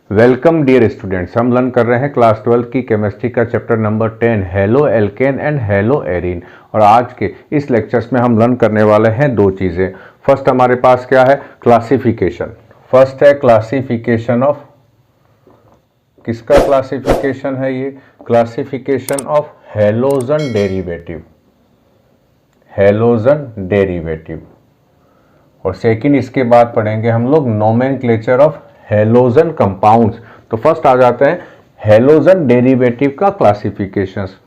Welcome dear students, हम learn कर रहे हैं क्लास 12 की केमिस्ट्री का chapter number 10 halo alkane and hello arene. और आज के इस लेक्चर्स में हम लर्न करने वाले हैं दो चीज़ें। फर्स्ट हमारे पास क्या है? क्लासिफिकेशन। फर्स्ट है क्लासिफिकेशन ऑफ, किसका क्लासिफिकेशन है ये? Classification of halogen derivative, halogen derivative. और सेकंड इसके बाद पढ़ेंगे हम लोग नोमेनक्लेचर ऑफ हेलोजन कंपाउंड्स। तो फर्स्ट आ जाते हैं हेलोजन डेरिवेटिव का क्लासिफिकेशंस।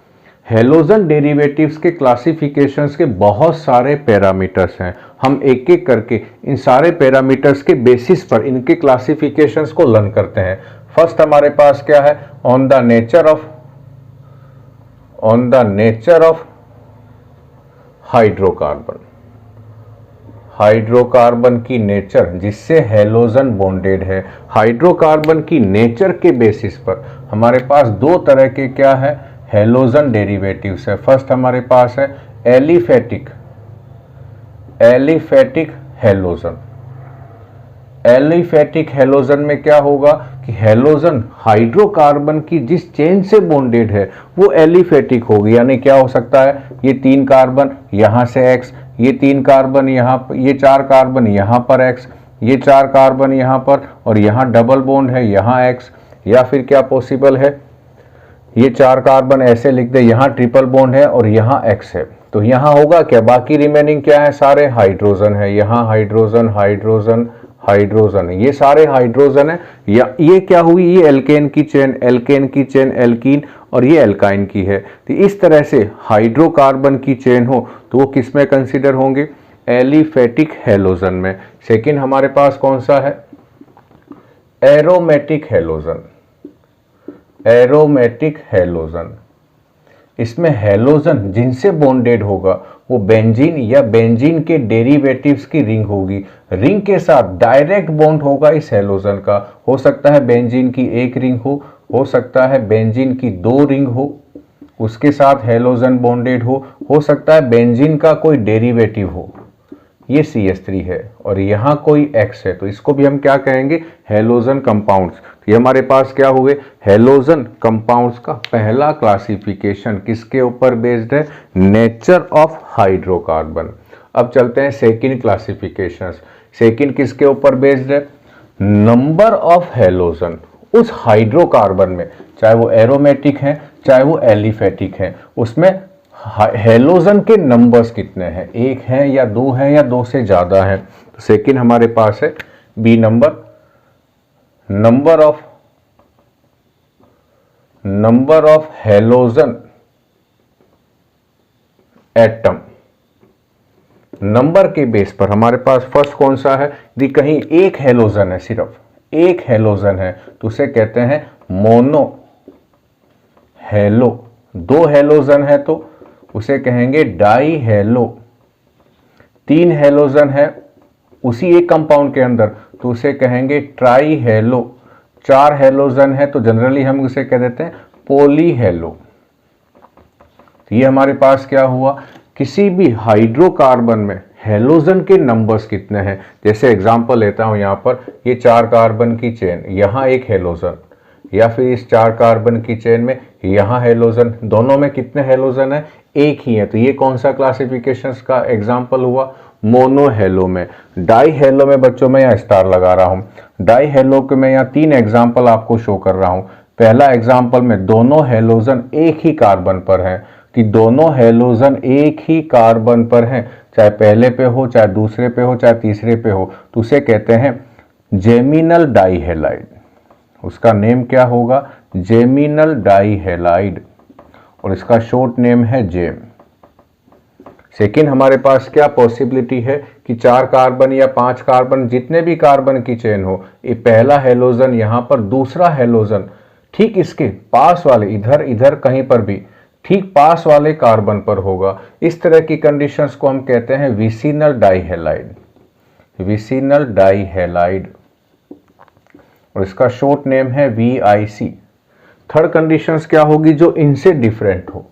हेलोजन डेरिवेटिव्स के क्लासिफिकेशंस के बहुत सारे पैरामीटर्स हैं। हम एक एक करके इन सारे पैरामीटर्स के बेसिस पर इनके क्लासिफिकेशंस को लर्न करते हैं। फर्स्ट हमारे पास क्या है? On the nature of hydrocarbon. Hydrocarbon की नेचर जिससे हेलोजन बॉन्डेड है, हाइड्रोकार्बन की नेचर के बेसिस पर हमारे पास दो तरह के क्या है? हेलोजन डेरिवेटिव्स है। फर्स्ट हमारे पास है एलिफेटिक हेलोजन। एलिफेटिक हेलोजन में क्या होगा कि हेलोजन हाइड्रोकार्बन की जिस चेन से बॉन्डेड है वो एलिफेटिक होगी। यानी क्या हो सकता है? ये 3 कार्बन यहां से एक्स, ये 3 कार्बन यहाँ पर, ये 4 कार्बन यहाँ पर एक्स, ये 4 कार्बन यहाँ पर, और यहाँ डबल बॉन्ड है यहाँ एक्स। या फिर क्या पॉसिबल है? ये 4 कार्बन ऐसे लिख दे, यहाँ ट्रिपल बॉन्ड है और यहाँ एक्स है। तो यहाँ होगा क्या? बाकी रिमेनिंग क्या है? सारे हाइड्रोजन है। यहाँ हाइड्रोजन हाइड्रोजन हाइड्रोजन, ये सारे हाइड्रोजन है। या ये क्या हुई? ये एल्केन की चेन एल्कीन, और ये एल्काइन की है। तो इस तरह से हाइड्रोकार्बन की चेन हो तो वो किस में कंसीडर होंगे? एलिफेटिक हेलोजन में। सेकंड हमारे पास कौन सा है? Aromatic halogen. इसमें हेलोजन जिनसे बॉन्डेड होगा वो बेंजीन या बेंजीन के डेरिवेटिव्स की रिंग होगी। रिंग के साथ डायरेक्ट बॉन्ड होगा इस हेलोजन का। हो सकता है बेंजीन की एक रिंग हो सकता है बेंजीन की 2 रिंग हो, उसके साथ हेलोजन बॉन्डेड हो सकता है बेंजीन का कोई डेरिवेटिव हो। ये CH3 है और यहाँ कोई X है, तो इसको भी हम क्या कहेंगे? Halogen compounds. तो ये हमारे पास क्या हुए? हेलोजन कंपाउंड्स का पहला क्लासिफिकेशन किसके ऊपर बेस्ड है? Nature of hydrocarbon. अब चलते हैं सेकंड क्लासिफिकेशन। सेकंड किसके ऊपर बेस्ड है? नंबर ऑफ हेलोजन उस हाइड्रोकार्बन में, चाहे वो एरोमेटिक है चाहे वो एलिफेटिक है, उसमें हेलोजन के नंबर्स कितने हैं? 1 है या 2 है या 2 से ज्यादा है। तो सेकंड हमारे पास है B number of halogen atom. Number के बेस पर हमारे पास फर्स्ट कौन सा है? यदि कहीं एक हेलोजन है, सिर्फ एक हेलोजन है, तो उसे कहते हैं मोनो हेलो। 2 हेलोजन है तो उसे कहेंगे डाई हेलो। 3 हेलोजन है उसी एक कंपाउंड के अंदर तो उसे कहेंगे ट्राई हेलो। 4 हेलोजन है तो जनरली हम उसे कह देते हैं पोली हेलो। तो ये हमारे पास क्या हुआ? किसी भी हाइड्रोकार्बन में हेलोजन के नंबर्स कितने हैं। जैसे एग्जांपल लेता हूं, यहां पर ये 4 कार्बन की चेन, यहां एक हेलोजन, या फिर इस 4 कार्बन की चेन में यहां हेलोजन, दोनों में कितने हेलोजन है? एक ही है। तो ये कौन सा क्लासिफिकेशन का एग्जांपल हुआ? मोनो हेलो में। डाई हेलो में बच्चों में यहाँ स्टार लगा रहा हूं। डाई हेलो के मैं यहाँ 3 एग्जांपल आपको शो कर रहा हूं। पहला एग्जांपल में दोनों हेलोजन एक ही कार्बन पर है, कि दोनों हेलोजन एक ही कार्बन पर हैं, चाहे पहले पे हो चाहे दूसरे पे हो चाहे तीसरे पे हो, तो उसे कहते हैं जेमिनल डाईहेलाइड। उसका नेम क्या होगा? जेमिनल डाईहेलाइड, और इसका शॉर्ट नेम है जेम। सेकेंड हमारे पास क्या पॉसिबिलिटी है कि 4 कार्बन या 5 कार्बन, जितने भी कार्बन की चेन हो, ये पहला हेलोजन यहाँ पर, दूसरा हेलोजन ठीक इसके पास वाले, इधर कहीं पर भी ठीक पास वाले कार्बन पर होगा। इस तरह की कंडीशंस को हम कहते हैं विसिनल डाईहेलाइड, और इसका शॉर्ट नेम है VIC। थर्ड कंडीशंस क्या होगी? जो इनसे डिफरेंट हो।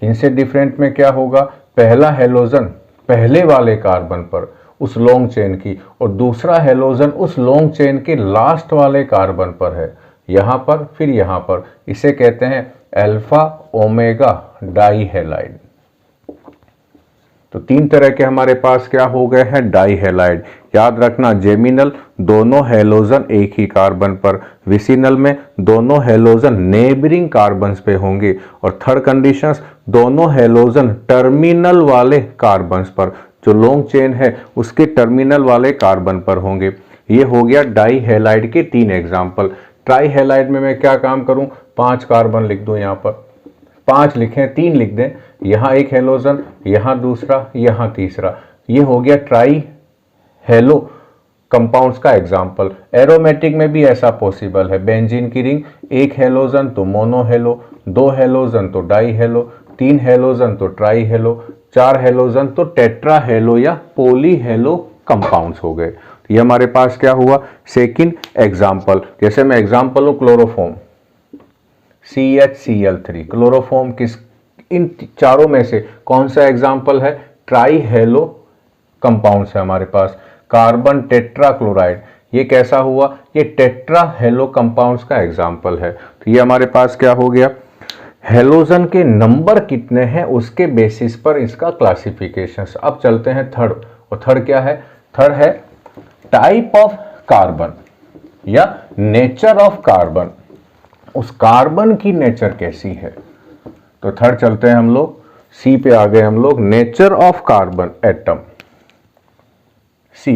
इनसे डिफरेंट में क्या होगा? पहला हेलोजन पहले वाले कार्बन पर, उस लॉन्ग चेन की, और दूसरा हेलोजन उस लॉन्ग चेन के लास्ट वाले कार्बन पर है, यहाँ पर फिर यहाँ पर। इसे कहते हैं अल्फा ओमेगा डाई हैलाइड। तो तीन तरह के हमारे पास क्या हो गए हैं, डाई हैलाइड। याद रखना, जेमिनल दोनों हेलोजन एक ही कार्बन पर, विसिनल में दोनों हेलोजन नेबरिंग कार्बन्स पे होंगे, और थर्ड कंडीशंस दोनों हेलोजन टर्मिनल वाले कार्बन्स पर, जो लॉन्ग चेन है उसके टर्मिनल वाले कार्बन पर होंगे। ये हो गया डाई हैलाइड के 3 एग्जाम्पल। ट्राई हैलाइड में मैं क्या काम करूं, 5 कार्बन लिख दूं, यहाँ पर 5 लिखें, 3 लिख दें, यहाँ एक हेलोजन, यहाँ दूसरा, यहाँ तीसरा। ये हो गया ट्राई हेलो कंपाउंड्स का एग्जाम्पल। एरोमेटिक में भी ऐसा पॉसिबल है। बेंजीन की रिंग, एक हेलोजन तो मोनो हेलो, 2 हेलोजन तो डाई हेलो, 3 हेलोजन तो ट्राई हेलो, 4 हेलोजन तो टेट्रा हेलो या पोली हेलो कंपाउंड्स हो गए। तो ये हमारे पास क्या हुआ, सेकंड एग्जाम्पल। जैसे मैं एग्जाम्पल हूं क्लोरोफॉर्म, CHCl3। क्लोरोफॉर्म किस, इन चारों में से कौन सा एग्जाम्पल है, ट्राई हेलो कंपाउंड्स है हमारे पास। कार्बन टेट्रा क्लोराइड, ये कैसा हुआ, ये टेट्रा हेलो कंपाउंड्स का एग्जाम्पल है। तो ये हमारे पास क्या हो गया, हेलोजन के नंबर कितने हैं उसके बेसिस पर इसका क्लासिफिकेशन। अब चलते हैं थर्ड, और थर्ड क्या है, थर्ड है टाइप ऑफ कार्बन या नेचर ऑफ कार्बन, उस कार्बन की नेचर कैसी है। तो थर्ड चलते हैं हम लोग, सी पे आ गए हम लोग, nature of carbon atom. C,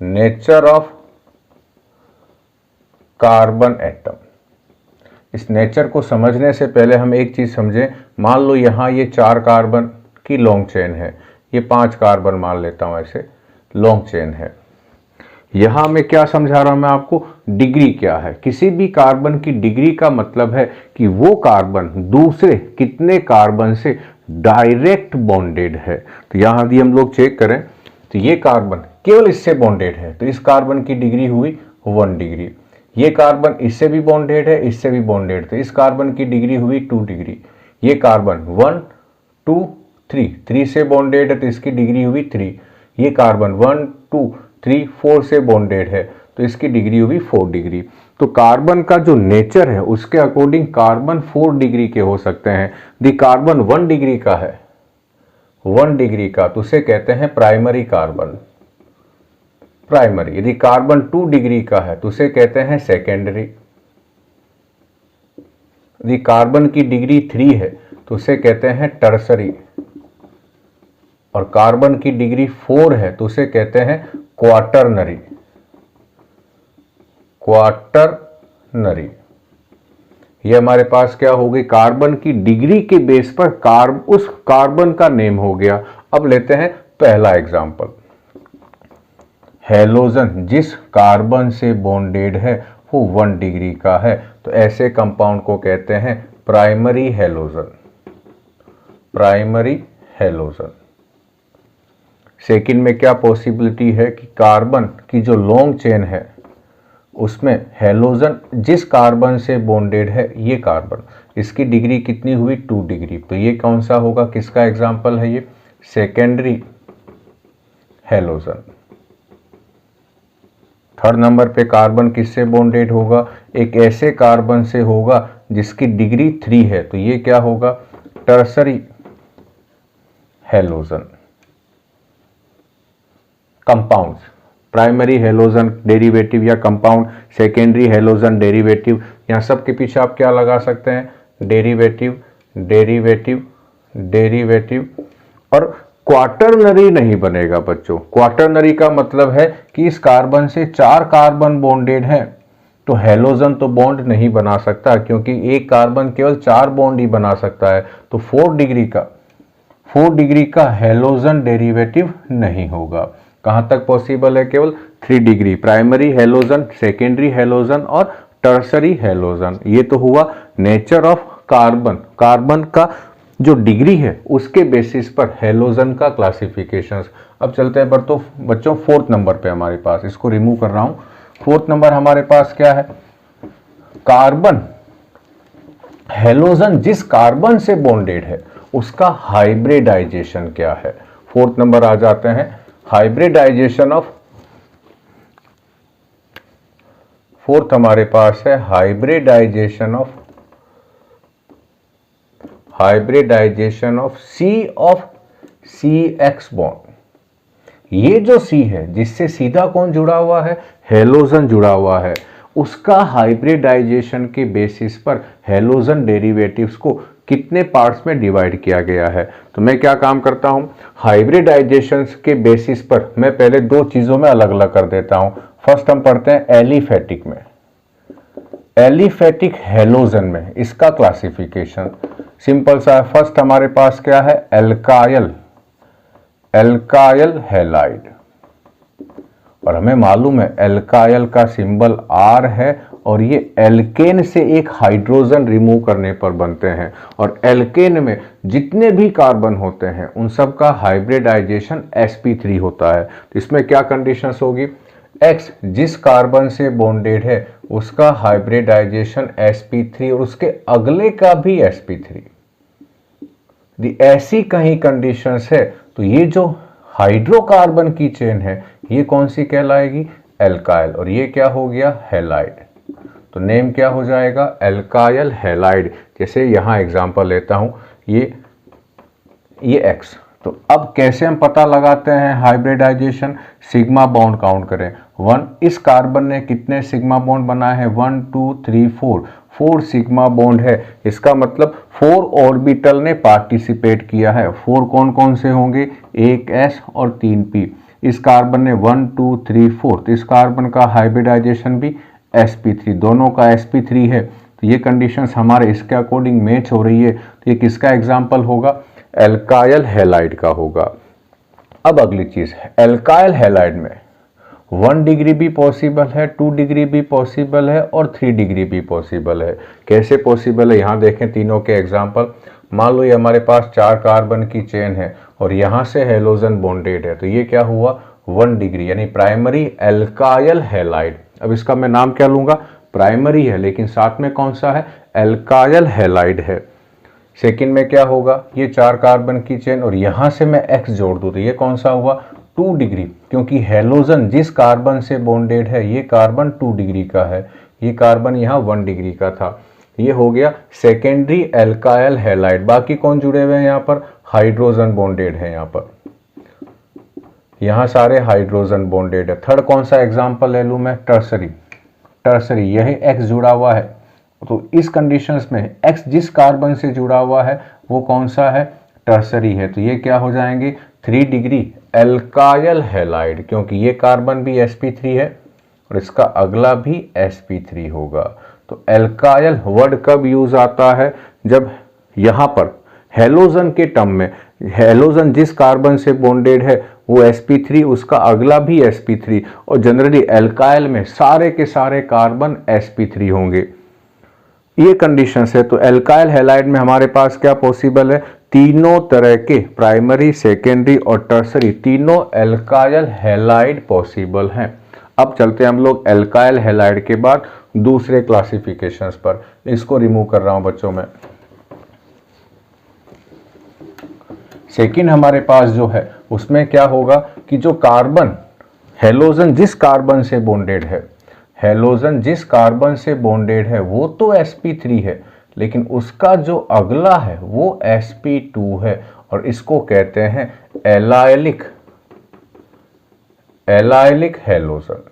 nature of carbon atom. इस नेचर को समझने से पहले हम एक चीज समझें। मान लो यहां ये 4 कार्बन की लॉन्ग चेन है, ये 5 कार्बन मान लेता हूं, ऐसे लॉन्ग चेन है। यहां मैं क्या समझा रहा हूं मैं आपको, डिग्री क्या है। किसी भी कार्बन की डिग्री का मतलब है कि वो कार्बन दूसरे कितने कार्बन से डायरेक्ट बॉन्डेड है। तो यहां भी हम लोग चेक करें तो ये कार्बन केवल इससे बॉन्डेड है, तो इस कार्बन की डिग्री हुई 1 डिग्री। ये कार्बन इससे भी बॉन्डेड है, इससे भी बॉन्डेड, तो इस कार्बन की डिग्री हुई 2 डिग्री। ये कार्बन 1 2 3 से बॉन्डेड है, तो इसकी डिग्री हुई 3। ये कार्बन 1 2 3 4 से बॉन्डेड है, तो इसकी डिग्री हुई 4 डिग्री। तो कार्बन का जो नेचर है उसके अकॉर्डिंग कार्बन 4 डिग्री के हो सकते हैं। यदि कार्बन 1 डिग्री का है, 1 डिग्री का, तो उसे कहते हैं प्राइमरी कार्बन, प्राइमरी। यदि कार्बन 2 डिग्री का है तो उसे कहते हैं सेकेंडरी। यदि कार्बन की डिग्री 3 है तो उसे कहते हैं टर्सरी, और कार्बन की डिग्री 4 है तो उसे कहते हैं क्वाटरनरी, क्वाटरनरी। ये हमारे पास क्या हो गई, कार्बन की डिग्री के बेस पर उस कार्बन का नेम हो गया। अब लेते हैं पहला एग्जांपल, हेलोजन जिस कार्बन से बॉन्डेड है वो 1 डिग्री का है, तो ऐसे कंपाउंड को कहते हैं primary halogen, primary halogen. Second में क्या पॉसिबिलिटी है कि कार्बन की जो लॉन्ग चेन है उसमें हेलोजन जिस कार्बन से बॉन्डेड है, ये कार्बन, इसकी डिग्री कितनी हुई 2 डिग्री, तो ये कौन सा होगा, किसका एग्जाम्पल है ये, सेकेंडरी हेलोजन। थर्ड नंबर पे कार्बन किससे बॉन्डेड होगा, एक ऐसे कार्बन से होगा जिसकी डिग्री 3 है, तो ये क्या होगा, tertiary halogen. Compounds, primary halogen derivative या कंपाउंड, सेकेंडरी हेलोजन डेरिवेटिव, यहाँ सब के पीछे आप क्या लगा सकते हैं, डेरिवेटिव, डेरिवेटिव, डेरिवेटिव। और क्वाटरनरी नहीं बनेगा बच्चों। क्वाटरनरी का मतलब है कि इस कार्बन से 4 कार्बन बॉन्डेड हैं, तो हेलोजन तो बॉन्ड नहीं बना सकता, क्योंकि एक कार्बन केवल 4 बॉन्ड ही बना सकता है। तो 4 डिग्री का हेलोजन डेरिवेटिव नहीं होगा। कहां तक पॉसिबल है, केवल 3 degree, primary halogen, secondary halogen और टर्सरी हेलोजन। ये तो हुआ नेचर ऑफ कार्बन, कार्बन का जो डिग्री है उसके बेसिस पर हेलोजन का क्लासिफिकेशंस। अब चलते हैं बच्चों 4th नंबर पे हमारे पास, इसको रिमूव कर रहा हूं। 4th नंबर हमारे पास क्या है, कार्बन, हेलोजन जिस कार्बन से बॉन्डेड है उसका हाइब्रिडाइजेशन क्या है। फोर्थ नंबर आ जाते हैं हाइब्रिडाइजेशन ऑफ, फोर्थ हमारे पास है hybridisation of C X bond. ये जो सी है जिससे सीधा कौन जुड़ा हुआ है, हेलोजन जुड़ा हुआ है, उसका हाइब्रिडाइजेशन के बेसिस पर हेलोजन डेरिवेटिव्स को कितने पार्ट्स में डिवाइड किया गया है। तो मैं क्या काम करता हूं, हाइब्रिडाइजेशन के बेसिस पर मैं पहले दो चीजों में अलग अलग कर देता हूं। फर्स्ट हम पढ़ते हैं एलिफेटिक में, एलिफेटिक हेलोजन में इसका क्लासिफिकेशन सिंपल सा है। फर्स्ट हमारे पास क्या है, एल्काइल हैलाइड, और हमें मालूम है एल्काइल का सिंबल R है और ये एल्केन से एक हाइड्रोजन रिमूव करने पर बनते हैं, और एल्केन में जितने भी कार्बन होते हैं उन सब का हाइब्रिडाइजेशन sp3 होता है। तो इसमें क्या कंडीशंस होगी, X जिस कार्बन से बॉन्डेड है उसका हाइब्रिडाइजेशन sp3 और उसके अगले का भी sp3। यदि ऐसी कहीं कंडीशंस है तो ये जो हाइड्रोकार्बन की चेन है ये कौन सी कहलाएगी, एल्काइल, और ये क्या हो गया, हैलाइड। तो नेम क्या हो जाएगा, एल्काइल हैलाइड। जैसे यहां एग्जांपल लेता हूं, ये X। तो अब कैसे हम पता लगाते हैं हाइब्रिडाइजेशन, सिग्मा बॉन्ड काउंट करें 1, इस कार्बन ने कितने सिग्मा बॉन्ड बनाए हैं, 1 2 3 4 सिग्मा बॉन्ड है। इसका मतलब 4 ऑर्बिटल ने पार्टिसिपेट किया है। 4 कौन कौन से होंगे, एक S और 3 P। इस कार्बन ने 1 2 3 4, तो इस कार्बन का हाइब्रिडाइजेशन भी sp3, दोनों का sp3 है। तो ये कंडीशंस हमारे इसके अकॉर्डिंग मैच हो रही है। तो ये किसका एग्जाम्पल होगा, एल्काइल हैलाइड का होगा। अब अगली चीज, एल्काइल हैलाइड में 1 डिग्री भी पॉसिबल है, 2 डिग्री भी पॉसिबल है और 3 डिग्री भी पॉसिबल है। कैसे पॉसिबल है, यहाँ देखें तीनों के एग्जाम्पल। मान लो ये हमारे पास 4 कार्बन की चेन है और यहाँ से हेलोजन बॉन्डेड है, तो ये क्या हुआ, 1 डिग्री, यानी प्राइमरी एल्काइल हैलाइड। अब इसका मैं नाम क्या लूंगा, प्राइमरी है लेकिन साथ में कौन सा है, एल्काइल हैलाइड है। सेकंड में क्या होगा, ये 4 कार्बन की चेन और यहां से मैं X जोड़ दूं तो ये कौन सा हुआ, 2 डिग्री, क्योंकि हेलोजन जिस कार्बन से बॉन्डेड है ये कार्बन 2 डिग्री का है, ये कार्बन यहाँ 1 डिग्री का था। ये हो गया सेकेंडरी एल्काइल हैलाइड। बाकी कौन जुड़े हुए हैं यहाँ पर, हाइड्रोजन बॉन्डेड है, यहाँ पर यहाँ सारे हाइड्रोजन बॉन्डेड है। थर्ड कौन सा एग्जाम्पल ले लूँ मैं, टर्सरी, यही X जुड़ा हुआ है। तो इस कंडीशंस में X जिस कार्बन से जुड़ा हुआ है वो कौन सा है, टर्सरी है। तो ये क्या हो जाएंगे, 3 डिग्री एल्काइल हैलाइड, क्योंकि ये कार्बन भी sp3 है और इसका अगला भी sp3 होगा। तो एल्काइल वर्ड कब यूज आता है, जब यहां पर हेलोजन के टर्म में हेलोजन जिस कार्बन से बॉन्डेड है वो sp3, उसका अगला भी sp3, और जनरली एल्काइल में सारे के सारे कार्बन sp3 होंगे। ये कंडीशंस है। तो एल्काइल हैलाइड में हमारे पास क्या पॉसिबल है, तीनों तरह के प्राइमरी, सेकेंडरी और टर्सरी तीनों एल्काइल हैलाइड पॉसिबल हैं। अब चलते हैं हम लोग एल्काइल हैलाइड के बाद दूसरे क्लासिफिकेशंस पर। इसको रिमूव कर रहा हूं बच्चों में। सेकेंड हमारे पास जो है उसमें क्या होगा कि जो कार्बन, हेलोजन जिस कार्बन से बॉन्डेड है, हेलोजन जिस कार्बन से बॉन्डेड है वो तो sp3 है, लेकिन उसका जो अगला है वो sp2 है, और इसको कहते हैं एलाइलिक हेलोजन,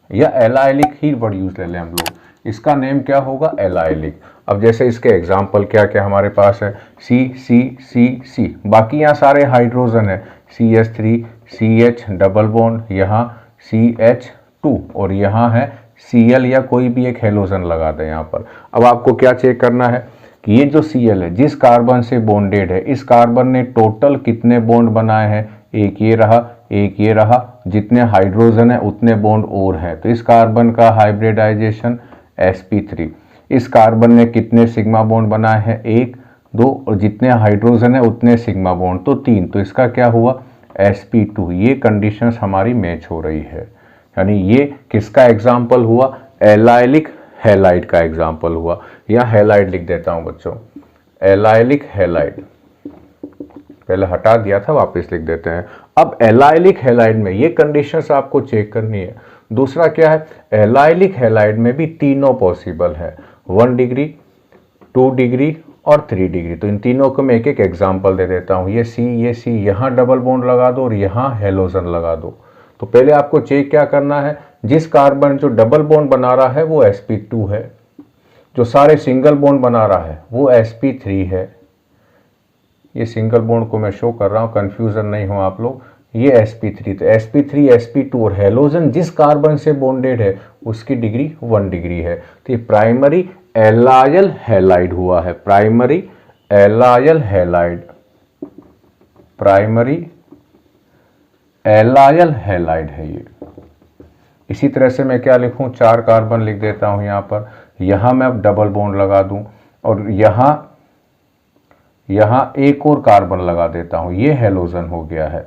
या एलाइलिक ही वर्ड यूज ले लें हम लोग। इसका नेम क्या होगा, एलाइलिक। अब जैसे इसके एग्जाम्पल क्या क्या हमारे पास है, C, बाकी यहाँ सारे हाइड्रोजन है, CH3, CH डबल बॉन्ड, यहाँ CH2 और यहाँ है Cl, या कोई भी एक हेलोजन लगा दें यहाँ पर। अब आपको क्या चेक करना है कि ये जो Cl है जिस कार्बन से बॉन्डेड है, इस कार्बन ने टोटल कितने बॉन्ड बनाए हैं, एक ये रहा, एक ये रहा, जितने हाइड्रोजन है उतने बॉन्ड और हैं। तो इस कार्बन का हाइब्रिडाइजेशन sp3। इस कार्बन ने कितने सिग्मा बॉन्ड बनाए हैं, 1 2, और जितने हाइड्रोजन है उतने सिग्मा बॉन्ड, तो 3। तो इसका क्या हुआ, sp2। ये कंडीशंस हमारी मैच हो रही है, यानी ये किसका एग्जाम्पल हुआ, एलाइलिक हैलाइड का एग्जाम्पल हुआ। या हैलाइड लिख देता हूं बच्चों, एलाइलिक हैलाइड। पहले हटा दिया था, वापस लिख देते हैं। अब एलाइलिक हैलाइड में ये कंडीशंस आपको चेक करनी है। दूसरा क्या है, एलाइलिक हैलाइड में भी तीनों पॉसिबल है, 1 डिग्री, 2 डिग्री और 3 डिग्री। तो इन तीनों को मैं एक एक एग्जांपल दे देता हूँ। ये सी, यहाँ डबल बॉन्ड लगा दो और यहाँ हेलोजन लगा दो। तो पहले आपको चेक क्या करना है, जिस कार्बन जो डबल बॉन्ड बना रहा है वो sp2 है, जो सारे सिंगल बॉन्ड बना रहा है वो sp3 है। ये सिंगल बॉन्ड को मैं शो कर रहा हूँ, कंफ्यूजन नहीं हो आप लोग। ये sp3, तो sp3, sp2 और हेलोजन जिस कार्बन से बॉन्डेड है उसकी डिग्री 1 डिग्री है। तो ये प्राइमरी एलाइल हैलाइड हुआ है, primary allyl halide, primary allyl halide है ये। इसी तरह से मैं क्या लिखूं, 4 कार्बन लिख देता हूं यहाँ पर। यहाँ मैं अब डबल बॉन्ड लगा दूं और यहाँ एक और कार्बन लगा देता हूं, ये हेलोजन हो गया है।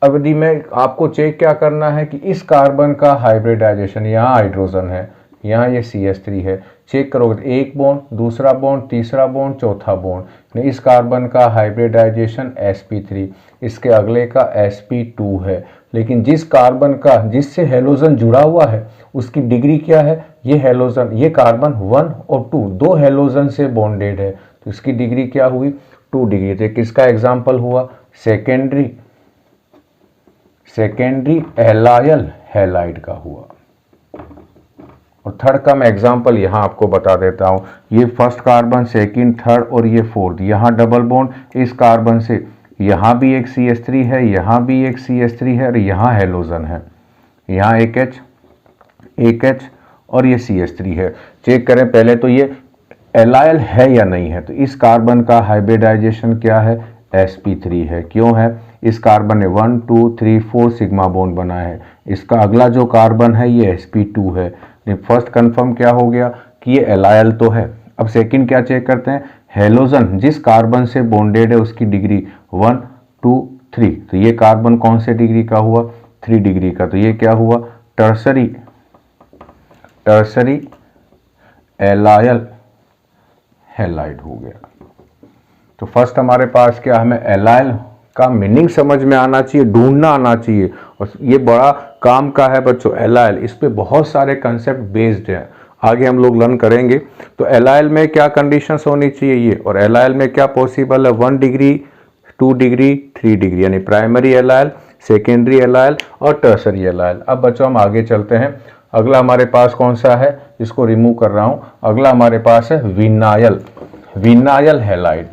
अब यदि मैं आपको चेक क्या करना है कि इस कार्बन का हाइब्रिडाइजेशन, यहाँ हाइड्रोजन है, यहाँ ये CH3 है, चेक करोगे तो एक बॉन्ड, दूसरा बॉन्ड, तीसरा बॉन्ड, चौथा बॉन्ड। इस कार्बन का हाइब्रिडाइजेशन sp3, इसके अगले का sp2 है। लेकिन जिस कार्बन का जिससे हेलोजन जुड़ा हुआ है उसकी डिग्री क्या है, ये हेलोजन, ये कार्बन 1 और 2 दो हेलोजन से बॉन्डेड है, तो इसकी डिग्री क्या हुई, 2 डिग्री। तो किसका एग्जाम्पल हुआ, सेकेंडरी एलाइल हैलाइड का हुआ। और थर्ड का मैं एग्जांपल यहाँ आपको बता देता हूँ। ये फर्स्ट कार्बन, सेकंड, थर्ड और ये फोर्थ, यहाँ डबल बॉन्ड, इस कार्बन से यहाँ भी एक CH3 है, यहाँ भी एक CH3 है और यहाँ हेलोजन है, यहाँ एक H और ये CH3 है। चेक करें पहले तो ये एलाइल है या नहीं है। तो इस कार्बन का हाइब्रिडाइजेशन क्या है, sp3 है। क्यों है, इस कार्बन ने 1 2 3 4 सिग्मा बॉन्ड बना है। इसका अगला जो कार्बन है ये sp2 है। फर्स्ट कंफर्म क्या हो गया कि ये एलाइल तो है। अब सेकंड क्या चेक करते हैं, हेलोजन जिस कार्बन से बॉन्डेड है उसकी डिग्री 1 2 3। तो ये कार्बन कौन से डिग्री का हुआ, 3 डिग्री का। तो ये क्या हुआ, टर्सरी एलाइल हैलाइड हो गया। तो फर्स्ट हमारे पास क्या, हमें एलाइल का मीनिंग समझ में आना चाहिए, ढूंढना आना चाहिए। और ये बड़ा काम का है बच्चों एलाइल, इस पे बहुत सारे कंसेप्ट बेस्ड हैं, आगे हम लोग लर्न करेंगे। तो एलाइल में क्या कंडीशंस होनी चाहिए ये, और एलाइल में क्या पॉसिबल है, 1 डिग्री, 2 डिग्री, 3 डिग्री, यानी प्राइमरी एलाइल, सेकेंडरी एलाइल और टर्सरी एलाइल। अब बच्चों हम आगे चलते हैं। अगला हमारे पास कौन सा है, इसको रिमूव कर रहा हूँ। अगला हमारे पास है विनाइल हैलाइड।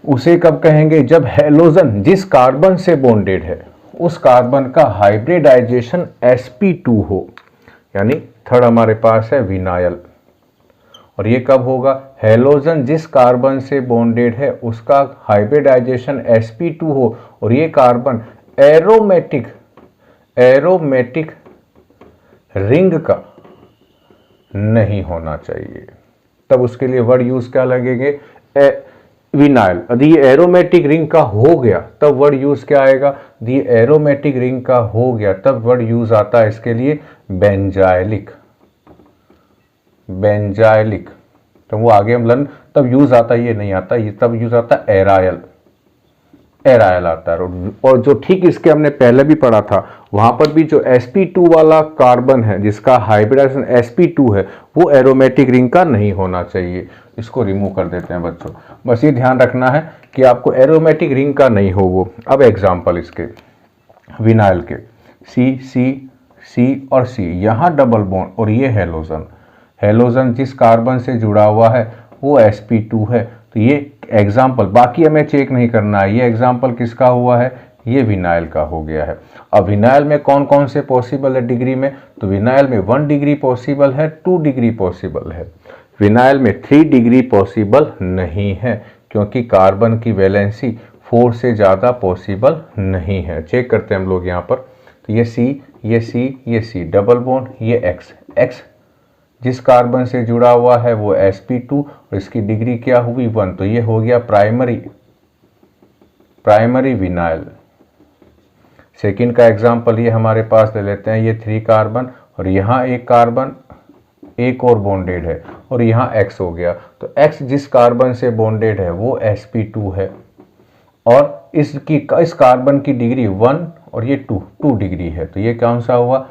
उसे कब कहेंगे, जब हेलोजन जिस कार्बन से बॉन्डेड है उस कार्बन का हाइब्रिडाइजेशन sp2 हो, यानी थर्ड हमारे पास है विनाइल। और ये कब होगा, हेलोजन जिस कार्बन से बॉन्डेड है उसका हाइब्रिडाइजेशन sp2 हो और ये कार्बन एरोमेटिक रिंग का नहीं होना चाहिए। तब उसके लिए वर्ड यूज क्या लगेंगे, विनाइल। यदि ये एरोमेटिक रिंग का हो गया तब वर्ड यूज क्या आएगा, यदि एरोमेटिक रिंग का हो गया तब वर्ड यूज आता है इसके लिए बेंजाइलिक। तो वो आगे हम लर्न तब यूज आता है, ये नहीं आता, ये तब यूज आता है एराइल आता है। और जो ठीक इसके हमने पहले भी पढ़ा था, वहां पर भी जो sp2 वाला कार्बन है जिसका हाइब्रिडाइजेशन sp2 है वो एरोमेटिक रिंग का नहीं होना चाहिए। इसको रिमूव कर देते हैं बच्चों, बस ये ध्यान रखना है कि आपको एरोमेटिक रिंग का नहीं हो वो। अब एग्जांपल इसके विनाइल के, C और C, यहाँ डबल बॉन्ड और ये हेलोजन जिस कार्बन से जुड़ा हुआ है वो sp2 है। तो ये एग्जाम्पल, बाकी हमें चेक नहीं करना है, ये एग्जाम्पल किसका हुआ है, ये विनाइल का हो गया है। अब विनाइल में कौन कौन से पॉसिबल है डिग्री में, तो विनाइल में 1 डिग्री पॉसिबल है, 2 डिग्री पॉसिबल है। विनाइल में 3 डिग्री पॉसिबल नहीं है क्योंकि कार्बन की वैलेंसी 4 से ज़्यादा पॉसिबल नहीं है। चेक करते हैं हम लोग यहाँ पर। तो ये C डबल बॉन्ड, ये X जिस कार्बन से जुड़ा हुआ है वो sp2 और इसकी डिग्री क्या हुई 1। तो ये हो गया प्राइमरी विनाइल। सेकंड का एग्जांपल ये हमारे पास ले लेते हैं, ये 3 कार्बन और यहाँ एक कार्बन एक और बॉन्डेड है और यहाँ X हो गया। तो X जिस कार्बन से बॉन्डेड है वो sp2 है। और इस कार्बन की डिग्री 1 और ये 2 डिग्री है, तो ये कौन सा हुआ,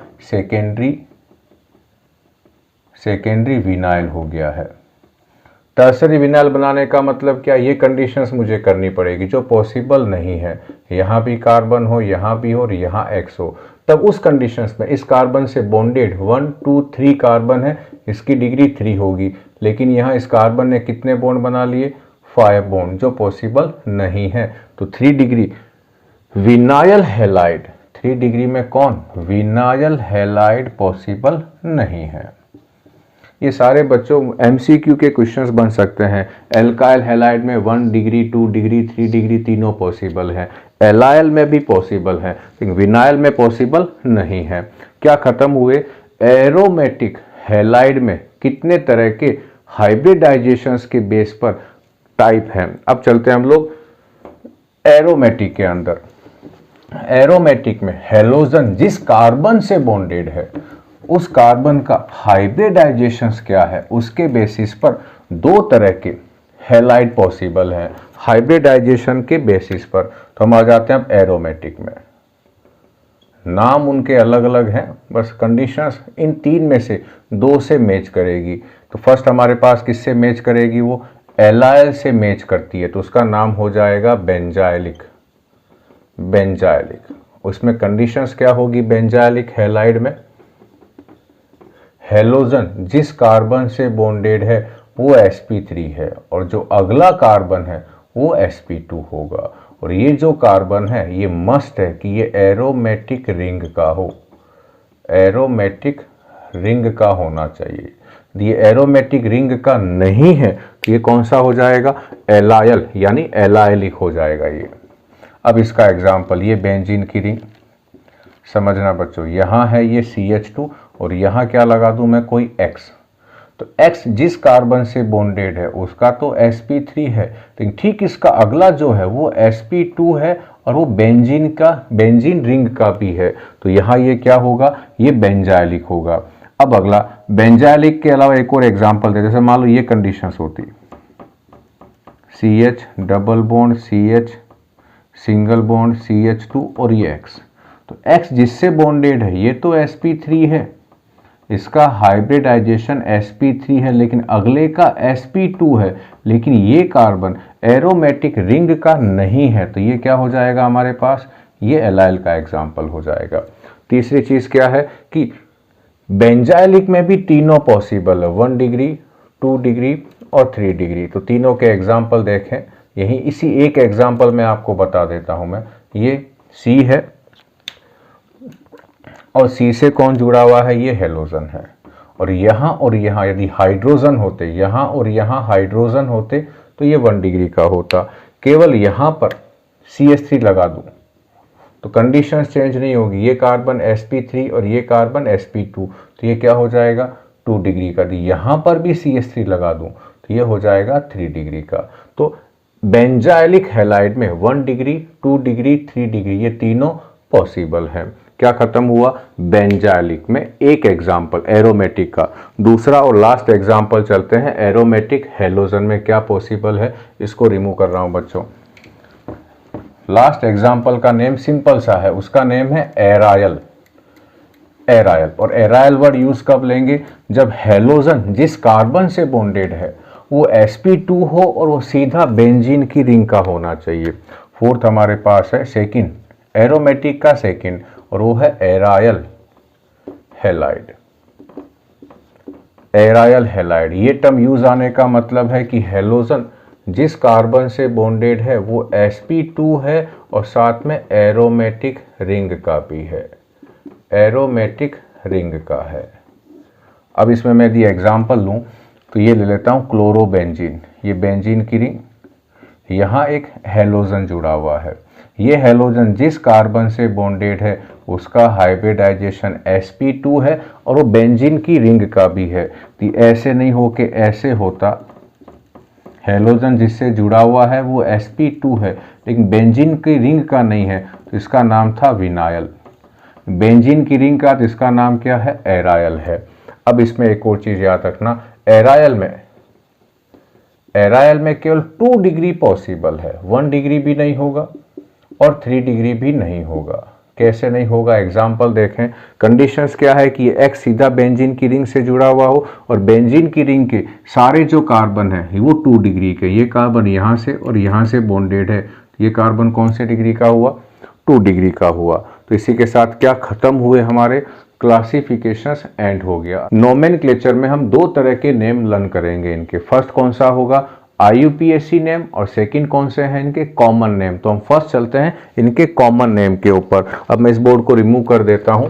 सेकेंडरी विनाइल हो गया है। टर्सरी विनाइल बनाने का मतलब क्या, ये कंडीशंस मुझे करनी पड़ेगी जो पॉसिबल नहीं है, यहाँ भी कार्बन हो, यहाँ भी हो और यहाँ X हो, तब उस कंडीशंस में इस कार्बन से बॉन्डेड 1 2 3 कार्बन है, इसकी डिग्री 3 होगी, लेकिन यहाँ इस कार्बन ने कितने बॉन्ड बना लिए, 5 बॉन्ड, जो पॉसिबल नहीं है। तो 3 डिग्री विनाइल हैलाइड, 3 डिग्री में कौन, विनाइल हैलाइड पॉसिबल नहीं है। ये सारे बच्चों MCQ के क्वेश्चंस बन सकते हैं। एल्काइल हैलाइड में 1 डिग्री 2 डिग्री 3 डिग्री तीनों पॉसिबल है, एलाइल में भी पॉसिबल है, लेकिन विनाइल में पॉसिबल नहीं है। क्या खत्म हुए, एरोमेटिक हैलाइड में कितने तरह के हाइब्रिडाइजेशंस के बेस पर टाइप हैं। अब चलते हैं हम लोग एरोमेटिक के अंदर। एरोमेटिक में हैलोजन जिस कार्बन से बॉन्डेड है उस कार्बन का हाइब्रिडाइजेशंस क्या है, उसके बेसिस पर 2 तरह के हैलाइड पॉसिबल है हाइब्रिडाइजेशन के बेसिस पर। तो हम आ जाते हैं अब एरोमेटिक में। नाम उनके अलग अलग हैं, बस कंडीशंस इन 3 में से 2 से मैच करेगी। तो फर्स्ट हमारे पास किससे मैच करेगी, वो एलाइल से मैच करती है, तो उसका नाम हो जाएगा बेंजाइलिक। उसमें कंडीशंस क्या होगी बेंजाइलिक हैलाइड में, हैलोजन जिस कार्बन से बॉन्डेड है वो sp3 है और जो अगला कार्बन है वो sp2 होगा, और ये जो कार्बन है ये मस्ट है कि ये एरोमेटिक रिंग का हो, एरोमेटिक रिंग का होना चाहिए। ये एरोमेटिक रिंग का नहीं है तो ये कौन सा हो जाएगा, एलाइल यानी एलाइलिक हो जाएगा ये। अब इसका एग्जाम्पल, ये बेंजीन की रिंग समझना बच्चों, यहाँ है ये CH2 और यहाँ क्या लगा दूं मैं, कोई X, तो X जिस कार्बन से बॉन्डेड है उसका तो sp3 है, लेकिन ठीक इसका अगला जो है वो sp2 है और वो बेंजीन रिंग का भी है, तो यहाँ ये क्या होगा, ये बेंजाइलिक होगा। अब अगला बेंजाइलिक के अलावा एक और एग्जाम्पल दे, जैसे मान लो ये कंडीशंस होती, CH double bond CH single bond CH2 और ये X, तो X जिससे बॉन्डेड है ये तो sp3 है, इसका हाइब्रिडाइजेशन sp3 है, लेकिन अगले का sp2 है, लेकिन ये कार्बन एरोमेटिक रिंग का नहीं है, तो ये क्या हो जाएगा हमारे पास, ये एलाइल का एग्जाम्पल हो जाएगा। तीसरी चीज क्या है कि बेंजाइलिक में भी तीनों पॉसिबल है, 1 डिग्री 2 डिग्री और 3 डिग्री, तो तीनों के एग्जाम्पल देखें, यही इसी एक एग्जाम्पल में आपको बता देता हूं मैं। ये C है और C से कौन जुड़ा हुआ है, ये हैलोजन है, और यहाँ यदि हाइड्रोजन होते, यहाँ और यहाँ हाइड्रोजन होते तो ये 1 डिग्री का होता, केवल यहाँ पर CH3 लगा दूं तो कंडीशन चेंज नहीं होगी, ये कार्बन sp3 और ये कार्बन sp2, तो ये क्या हो जाएगा 2 डिग्री का, यहाँ पर भी CH3 लगा दूं तो ये हो जाएगा 3 डिग्री का। तो बेंजाइलिक हैलाइड में 1 डिग्री 2 डिग्री 3 डिग्री ये तीनों पॉसिबल है। क्या खत्म हुआ, बेंजाइलिक में एक एग्जाम्पल एरोमेटिक का। दूसरा और लास्ट एग्जाम्पल चलते हैं, एरोमेटिक हैलोजन में क्या पॉसिबल है, इसको रिमूव कर रहा हूं बच्चों। लास्ट एग्जाम्पल का नेम सिंपल सा है, उसका नेम है एराइल। और एराइल वर्ड यूज कब लेंगे, जब हैलोजन जिस कार्बन से बॉन्डेड है वो sp2 हो और वो सीधा बेंजीन की रिंग का होना चाहिए। फोर्थ हमारे पास है सेकेंड, एरोमेटिक का सेकेंड, और वो है एराइल हैलाइड। एराइल हैलाइड ये टर्म यूज आने का मतलब है कि हैलोजन जिस कार्बन से बॉन्डेड है वो sp2 है और साथ में एरोमेटिक रिंग का भी है, एरोमेटिक रिंग का है। अब इसमें मैं यदि एग्जाम्पल लूं तो ये ले लेता हूं क्लोरोबेंजीन, ये बेंजीन की रिंग, यहाँ एक हैलोजन जुड़ा हुआ है, ये हैलोजन जिस कार्बन से बॉन्डेड है उसका हाइब्रिडाइजेशन sp2 है और वो बेंजीन की रिंग का भी है, तो ऐसे नहीं हो के ऐसे होता, हैलोजन जिससे जुड़ा हुआ है वो sp2 है लेकिन बेंजीन की रिंग का नहीं है, तो इसका नाम था विनाइल। बेंजीन की रिंग का तो इसका नाम क्या है, एराइल है। अब इसमें एक और चीज याद रखना, एराइल में केवल 2 डिग्री पॉसिबल है, 1 डिग्री भी नहीं होगा और 3 डिग्री भी नहीं होगा। कैसे नहीं होगा, एग्जाम्पल देखें। कंडीशंस क्या है कि X सीधा बेंजीन की रिंग से जुड़ा हुआ हो और बेंजीन की रिंग के सारे जो कार्बन है वो 2 डिग्री के, ये कार्बन यहाँ से और यहाँ से बॉन्डेड है, ये कार्बन कौन से डिग्री का हुआ, 2 डिग्री का हुआ। तो इसी के साथ क्या खत्म हुए हमारे क्लासिफिकेशंस, एंड हो गया। नोमेनक्लेचर में हम 2 तरह के नेम लर्न करेंगे इनके। फर्स्ट कौन सा होगा, IUPAC नेम, और सेकंड कौन से हैं इनके, कॉमन नेम। तो हम फर्स्ट चलते हैं इनके कॉमन नेम के ऊपर। अब मैं इस बोर्ड को रिमूव कर देता हूं।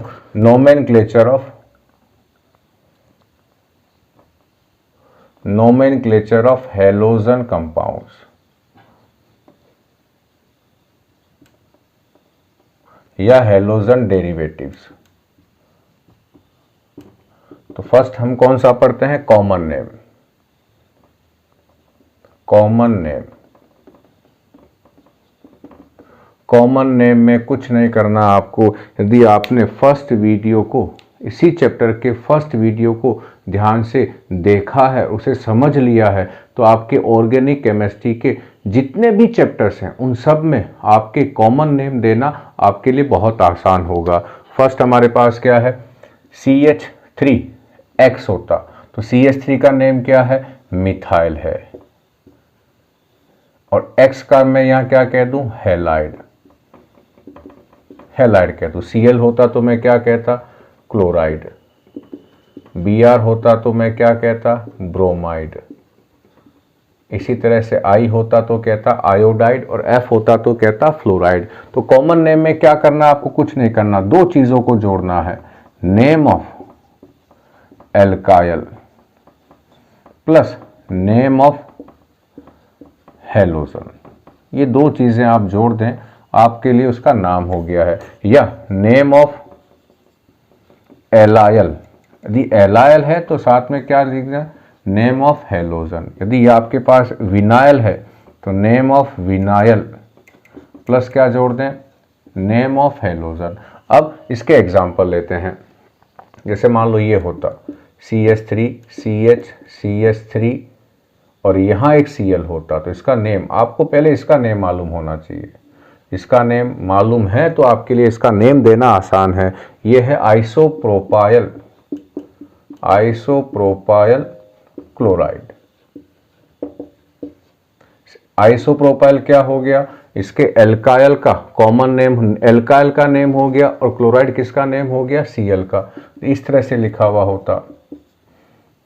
नोमेनक्लेचर ऑफ हैलोजन कंपाउंड्स या हैलोजन डेरिवेटिव्स। तो फर्स्ट हम कौन सा पढ़ते हैं, common name. Common name, common name में कुछ नहीं करना आपको। यदि आपने फर्स्ट वीडियो को, इसी चैप्टर के फर्स्ट वीडियो को ध्यान से देखा है, उसे समझ लिया है, तो आपके ऑर्गेनिक केमिस्ट्री के जितने भी चैप्टर्स हैं उन सब में आपके कॉमन नेम देना आपके लिए बहुत आसान होगा। फर्स्ट हमारे पास क्या है, CH3X होता, तो CH3 का नेम क्या है, मिथाइल है, और X का मैं यहाँ क्या कह दूं, हैलाइड, हैलाइड कह दूं। Cl होता तो मैं क्या कहता, क्लोराइड। Br होता तो मैं क्या कहता, ब्रोमाइड। इसी तरह से I होता तो कहता आयोडाइड, और F होता तो कहता फ्लोराइड। तो कॉमन नेम में क्या करना, आपको कुछ नहीं करना, 2 चीजों को जोड़ना है, name of alkyl plus name of halogen. ये 2 चीजें आप जोड़ दें, आपके लिए उसका नाम हो गया है। या नेम ऑफ एलाइल, यदि एलाइल है तो साथ में क्या लिखना, नेम ऑफ हैलोजन। यदि आपके पास विनाइल है तो नेम ऑफ विनाइल प्लस क्या जोड़ दें, नेम ऑफ हैलोजन। अब इसके एग्जाम्पल लेते हैं। जैसे मान लो ये होता CH3 CH CH3 और यहाँ एक Cl होता, तो इसका नेम, आपको पहले इसका नेम मालूम होना चाहिए। इसका नेम मालूम है तो आपके लिए इसका नेम देना आसान है। ये है आइसोप्रोपाइल, आइसोप्रोपाइल क्लोराइड। आइसोप्रोपाइल क्या हो गया, इसके एल्काइल का कॉमन नेम, एल्काइल का नेम हो गया, और क्लोराइड किसका नेम हो गया, Cl का। इस तरह से लिखा हुआ होता।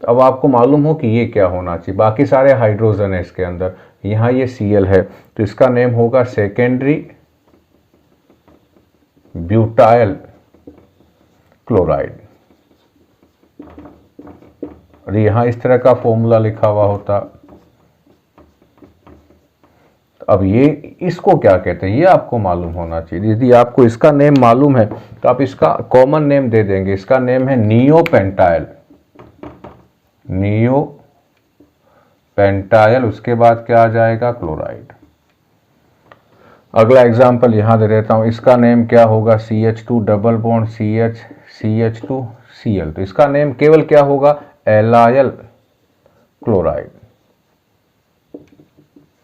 अब आपको मालूम हो कि ये क्या होना चाहिए, बाकी सारे हाइड्रोजन है इसके अंदर, यहाँ ये Cl है, तो इसका नेम होगा सेकेंडरी ब्यूटाइल क्लोराइड। और यहाँ इस तरह का फॉर्मूला लिखा हुआ होता। अब ये, इसको क्या कहते हैं ये आपको मालूम होना चाहिए। यदि आपको इसका नेम मालूम है तो आप इसका कॉमन नेम दे देंगे। इसका नेम है नियोपेंटाइल, नियोपेंटाइल, उसके बाद क्या आ जाएगा, क्लोराइड। अगला एग्जांपल यहां दे देता हूं। इसका नेम क्या होगा, CH2 double bond CH CH2 Cl। तो इसका नेम केवल क्या होगा, एलाइल क्लोराइड।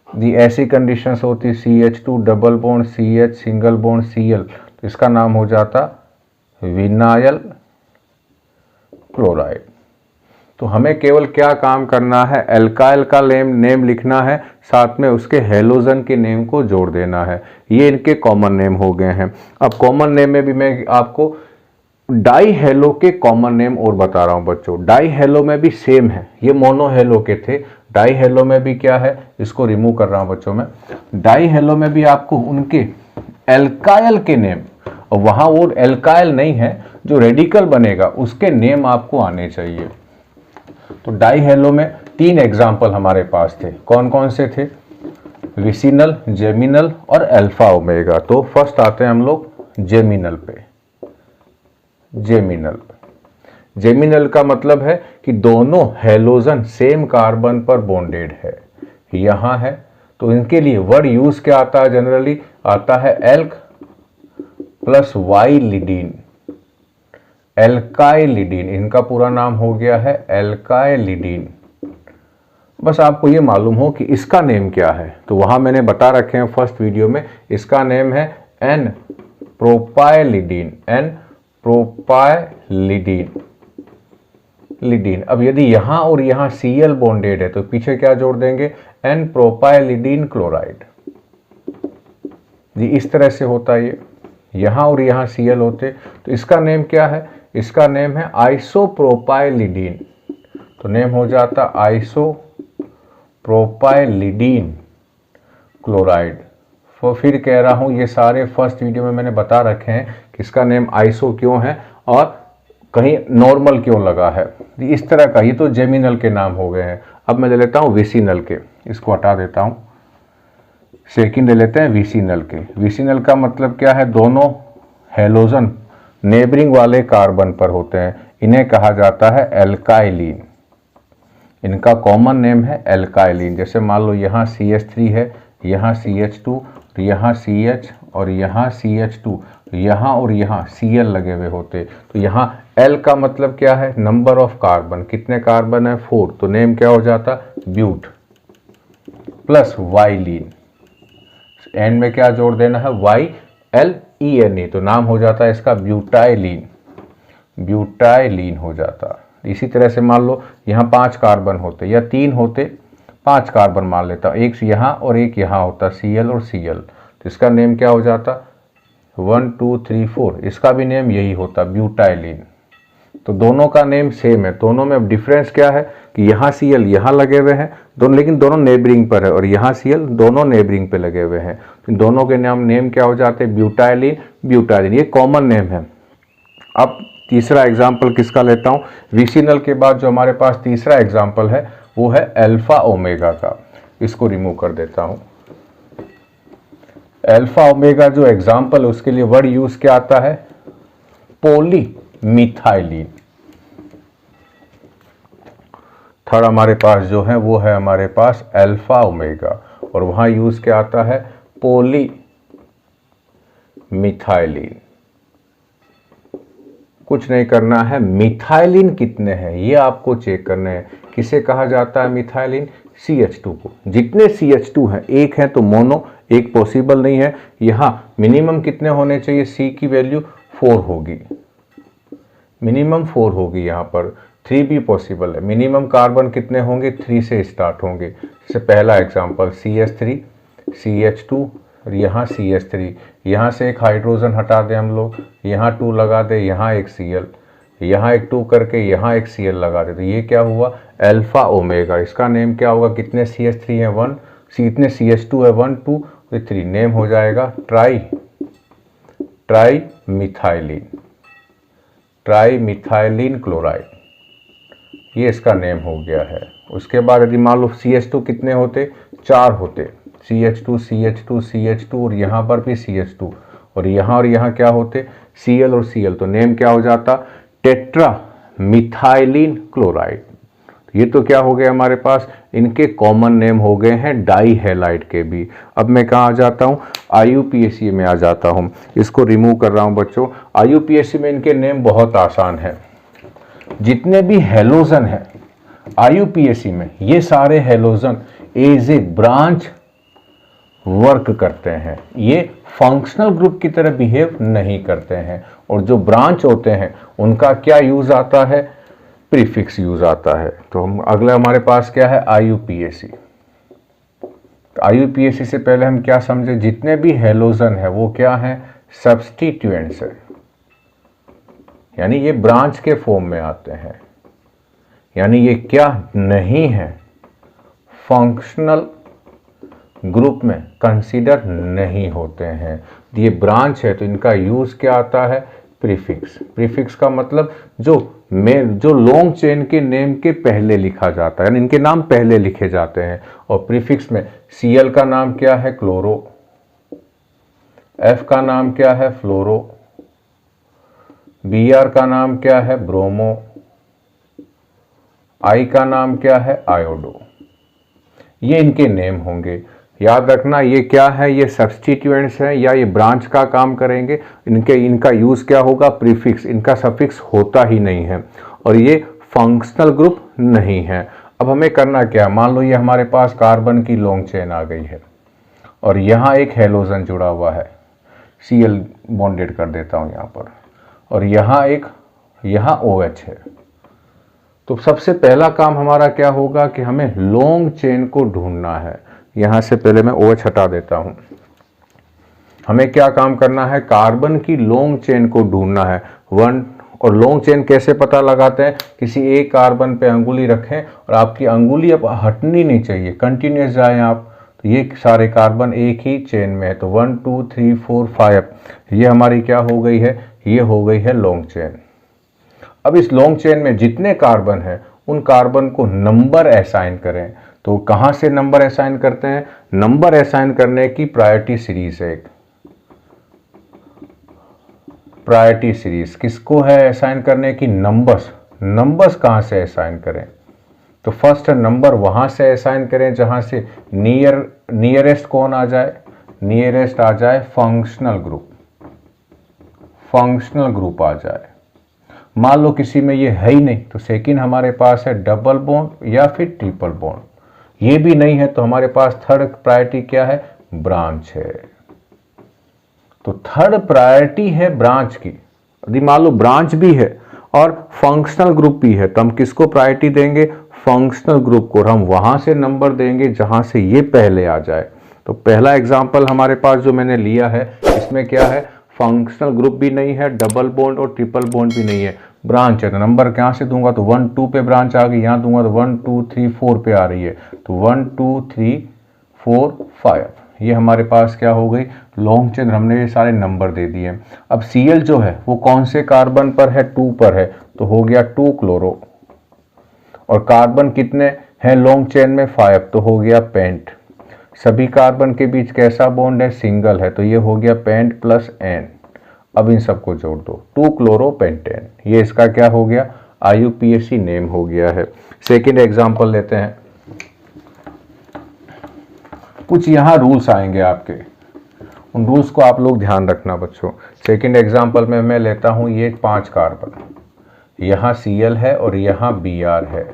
दी ऐसी कंडीशंस होती CH2 double bond CH single bond Cl, तो इसका नाम हो जाता विनाइल क्लोराइड। तो हमें केवल क्या काम करना है, एल्काइल का नेम लिखना है, साथ में उसके हैलोजन के नेम को जोड़ देना है। ये इनके कॉमन नेम हो गए हैं। अब कॉमन नेम में भी मैं आपको डाई हेलो के कॉमन नेम और बता रहा हूं बच्चों। डाई हेलो में भी सेम है, ये मोनो हेलो के थे। डाई हेलो में भी क्या है, इसको रिमूव कर रहा हूं बच्चों में। डाई हेलो में भी आपको उनके एल्काइल के नेम, और वहां वो एल्काइल नहीं है, जो रेडिकल बनेगा उसके नेम आपको आने चाहिए। तो डाई हेलो में 3 एग्जाम्पल हमारे पास थे। कौन कौन से थे, विसिनल, जेमिनल और अल्फा ओमेगा। तो फर्स्ट आते हैं हम लोग जेमिनल पे। जेमिनल, जेमिनल का मतलब है कि दोनों हैलोजन सेम कार्बन पर बॉन्डेड है, यहां है। तो इनके लिए वर्ड यूज क्या आता है, जनरली आता है एल्क प्लस वाई लिडीन, एल्काइलिडीन। इनका पूरा नाम हो गया है एल्काइलिडीन। बस आपको ये मालूम हो कि इसका नेम क्या है। तो वहाँ मैंने बता रखे हैं फर्स्ट वीडियो में, इसका नेम है एन प्रोपाइलिडीन, एन प्रोपाइलिडीन लिडीन। अब यदि यहाँ और यहाँ Cl बॉन्डेड है तो पीछे क्या जोड़ देंगे, एन प्रोपाइलिडीन क्लोराइड। जी इस तरह से होता है ये, यहाँ और यहाँ Cl होते तो इसका नेम क्या है, इसका नेम है आइसोप्रोपाइलिडीन। तो नेम हो जाता आइसोप्रोपाइलिडीन क्लोराइड। तो फिर कह रहा हूँ ये सारे फर्स्ट वीडियो में मैंने बता रखे हैं कि इसका नेम आइसो क्यों है और कहीं नॉर्मल क्यों लगा है। इस तरह का, ये तो जेमिनल के नाम हो गए हैं। अब मैं ले लेता हूँ विसिनल के, इसको हटा देता हूँ। सेकंड ले लेते हैं विसिनल के। विसिनल का मतलब क्या है, दोनों हेलोजन नेबरिंग वाले कार्बन पर होते हैं, इन्हें कहा जाता है एल्काइलिन। इनका कॉमन नेम है एल्काइलिन। जैसे मान लो यहाँ CH3 है, यहाँ CH2, यहाँ CH और यहाँ CH2, यहाँ और यहाँ Cl लगे हुए होते। तो यहाँ L का मतलब क्या है, नंबर ऑफ कार्बन, कितने कार्बन है 4, तो नेम क्या हो जाता ब्यूट प्लस वाइलिन। एंड में क्या जोड़ देना है, YLENE, तो नाम हो जाता है इसका ब्यूटाइलिन, ब्यूटाइलिन हो जाता। इसी तरह से मान लो यहाँ 5 कार्बन होते या 3 होते, 5 कार्बन मान लेता, एक यहाँ और एक यहाँ होता Cl और Cl, तो इसका नेम क्या हो जाता 1 2 3 4, इसका भी नेम यही होता ब्यूटाइलिन। तो दोनों का नेम सेम है, दोनों में अब डिफरेंस क्या है कि यहाँ Cl यहाँ लगे हुए हैं दोनों, लेकिन दोनों नेबरिंग पर है, और यहाँ Cl दोनों नेबरिंग पे लगे हुए हैं, तो दोनों के नेम क्या हो जाते हैं ब्यूटाइलिन, ब्यूटाइलिन, ये कॉमन नेम है। अब तीसरा एग्जाम्पल किसका लेता हूँ, विसिनल के बाद जो हमारे पास तीसरा एग्जाम्पल है वो है अल्फा ओमेगा का। इसको रिमूव कर देता हूँ। अल्फा ओमेगा जो एग्जाम्पल है उसके लिए वर्ड यूज क्या आता है, पॉलीमिथाइलिन। थर्ड हमारे पास जो है वो है हमारे पास अल्फा ओमेगा, और वहां यूज क्या आता है पॉलीमिथाइलिन। कुछ नहीं करना है, मिथाइलिन कितने हैं ये आपको चेक करने हैं। किसे कहा जाता है मिथाइलिन, CH2 को। जितने CH2 हैं, एक है तो मोनो, एक पॉसिबल नहीं है। यहाँ मिनिमम कितने होने चाहिए, C की वैल्यू 4 होगी, मिनिमम 4 होगी। यहाँ पर 3 भी पॉसिबल है। मिनिमम कार्बन कितने होंगे, 3 से स्टार्ट होंगे। जैसे पहला एग्जाम्पल CH3, CH2 और यहाँ CH3, यहाँ से एक हाइड्रोजन हटा दें हम लोग, यहाँ 2 लगा दे, यहाँ एक Cl, यहाँ एक 2 करके यहाँ एक Cl लगा दे, तो ये क्या हुआ अल्फा ओमेगा। इसका नेम क्या होगा, कितने CH3 है 1, इतने CH2 है 1 2 3, नेम हो जाएगा ट्राई मिथाइलिन क्लोराइड, ये इसका नेम हो गया है। उसके बाद यदि मान लो CH2 कितने होते, 4 होते, CH2 CH2 CH2 और यहाँ पर भी CH2, और यहाँ क्या होते Cl और Cl, तो नेम क्या हो जाता टेट्रा मिथाइलिन क्लोराइड। ये तो क्या हो गया हमारे पास, इनके कॉमन नेम हो गए हैं डाई हैलाइड के भी। अब मैं कहाँ आ जाता हूँ, IUPAC में आ जाता हूँ। इसको रिमूव कर रहा हूँ बच्चों। IUPAC में इनके नेम बहुत आसान है। जितने भी हेलोजन है IUPAC में, ये सारे halogen as a branch work करते हैं, ये फंक्शनल ग्रुप की तरह बिहेव नहीं करते हैं। और जो ब्रांच होते हैं उनका क्या यूज आता है, प्रीफिक्स यूज आता है। तो हम अगला हमारे पास क्या है IUPAC। तो IUPAC से पहले हम क्या समझे, जितने भी हेलोजन है वो क्या है, सब्स्टिट्यूएंट्स है, यानी ये ब्रांच के फॉर्म में आते हैं, यानी ये क्या नहीं है, फंक्शनल ग्रुप में कंसीडर नहीं होते हैं। ये ब्रांच है तो इनका यूज क्या आता है, प्रीफिक्स। प्रीफिक्स का मतलब जो लॉन्ग चेन के नेम के पहले लिखा जाता है, यानी इनके नाम पहले लिखे जाते हैं। और प्रीफिक्स में Cl का नाम क्या है, क्लोरो, F का नाम क्या है, फ्लोरो, Br का नाम क्या है, ब्रोमो, I का नाम क्या है, आयोडो। ये इनके नेम होंगे। याद रखना ये क्या है, ये सब्स्टिट्यूएंट्स हैं या ये ब्रांच का काम करेंगे। इनका यूज क्या होगा, प्रीफिक्स, इनका सफिक्स होता ही नहीं है, और ये फंक्शनल ग्रुप नहीं है। अब हमें करना क्या, मान लो ये हमारे पास कार्बन की लॉन्ग चेन आ गई है और यहाँ एक हेलोजन जुड़ा हुआ है, Cl बॉन्डेड कर देता हूँ यहाँ पर, और यहाँ OH है। तो सबसे पहला काम हमारा क्या होगा कि हमें लॉन्ग चेन को ढूंढना है। यहाँ से पहले मैं OH हटा देता हूँ। हमें क्या काम करना है, कार्बन की लॉन्ग चेन को ढूंढना है। और लॉन्ग चेन कैसे पता लगाते हैं, किसी एक कार्बन पे अंगुली रखें और आपकी अंगुली अब हटनी नहीं चाहिए, कंटिन्यूस जाएं आप। तो ये सारे कार्बन एक ही चेन में है, तो 1 2 3 4 5 ये हमारी क्या हो गई है, ये हो गई है लॉन्ग चेन। अब इस लॉन्ग चेन में जितने कार्बन हैं उन कार्बन को नंबर असाइन करें। तो कहाँ से नंबर असाइन करते हैं, नंबर असाइन करने की प्रायोरिटी सीरीज है। एक प्रायोरिटी सीरीज किसको है असाइन करने की, नंबर्स कहाँ से असाइन करें, तो फर्स्ट नंबर वहाँ से असाइन करें जहाँ से नियरेस्ट कौन आ जाए, नियरेस्ट आ जाए फंक्शनल ग्रुप आ जाए। मान लो किसी में ये है ही नहीं, तो सेकंड हमारे पास है डबल बॉन्ड या फिर ट्रिपल बॉन्ड, ये भी नहीं है तो हमारे पास थर्ड प्रायोरिटी क्या है, ब्रांच है। तो थर्ड प्रायोरिटी है ब्रांच की। यदि मान लो ब्रांच भी है और फंक्शनल ग्रुप भी है तो हम किसको प्रायोरिटी देंगे, फंक्शनल ग्रुप को, और हम वहां से नंबर देंगे जहां से ये पहले आ जाए। तो पहला एग्जांपल हमारे पास जो मैंने लिया है इसमें क्या है, फंक्शनल ग्रुप भी नहीं है, डबल बॉन्ड और ट्रिपल बॉन्ड भी नहीं है, ब्रांच है। तो नंबर कहाँ से दूंगा, तो 1 2 पे ब्रांच आ गई, यहाँ दूंगा तो 1 2 3 4 पे आ रही है, तो 1 2 3 4 5 ये हमारे पास क्या हो गई, लॉन्ग चेन। हमने ये सारे नंबर दे दिए। अब Cl जो है वो कौन से कार्बन पर है, 2 पर है, तो हो गया 2 क्लोरो। और कार्बन कितने हैं लॉन्ग चेन में, 5, तो हो गया पेंट। सभी कार्बन के बीच कैसा बॉन्ड है, सिंगल है, तो ये हो गया पेंट प्लस एन। अब इन सबको जोड़ दो, 2 क्लोरो पेंटेन, ये इसका क्या हो गया, IUPAC नेम हो गया है। सेकेंड एग्जाम्पल लेते हैं। कुछ यहाँ रूल्स आएंगे आपके, उन रूल्स को आप लोग ध्यान रखना बच्चों। सेकंड एग्जांपल में मैं लेता हूँ ये 5 कार्बन, यहाँ Cl है और यहाँ Br है,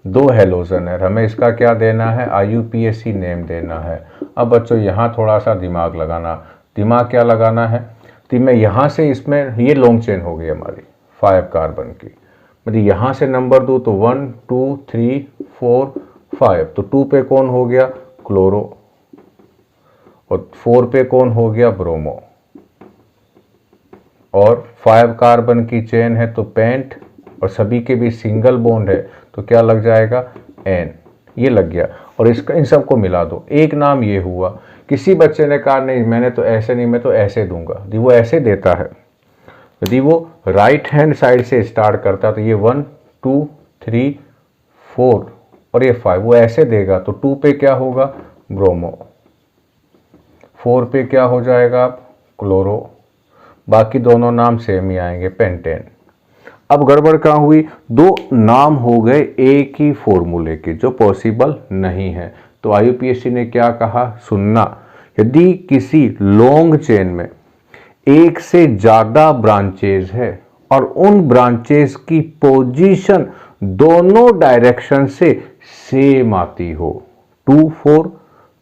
2 हेलोजन है, हमें इसका क्या देना है, IUPAC नेम देना है। अब बच्चों यहाँ थोड़ा सा दिमाग लगाना, दिमाग क्या लगाना है, तो मैं यहाँ से इसमें ये लॉन्ग चेन हो गई हमारी 5 कार्बन की, मतलब यहाँ से नंबर दूँ तो 1 2 3 4 5, तो 2 पे कौन हो गया, क्लोरो, और 4 पे कौन हो गया, ब्रोमो, और 5 कार्बन की चेन है तो पेंट, और सभी के भी सिंगल बॉन्ड है तो क्या लग जाएगा, एन, ये लग गया। और इसका इन सबको मिला दो, एक नाम ये हुआ। किसी बच्चे ने कहा नहीं मैंने तो ऐसे नहीं, मैं तो ऐसे दूंगा, यदि वो ऐसे देता है, यदि वो राइट हैंड साइड से स्टार्ट करता तो ये 1 2 3 4 और ये 5, वो ऐसे देगा तो 2 पे क्या होगा, ब्रोमो, 4 पे क्या हो जाएगा, क्लोरो, बाकी दोनों नाम सेम ही आएंगे, पेंटेन। अब गड़बड़ कहाँ हुई, 2 नाम हो गए एक ही फॉर्मूले के जो पॉसिबल नहीं है। तो IUPAC ने क्या कहा, सुनना, यदि किसी लॉन्ग चेन में एक से ज़्यादा ब्रांचेज है और उन ब्रांचेज की पोजीशन दोनों डायरेक्शन से सेम आती हो, 2 4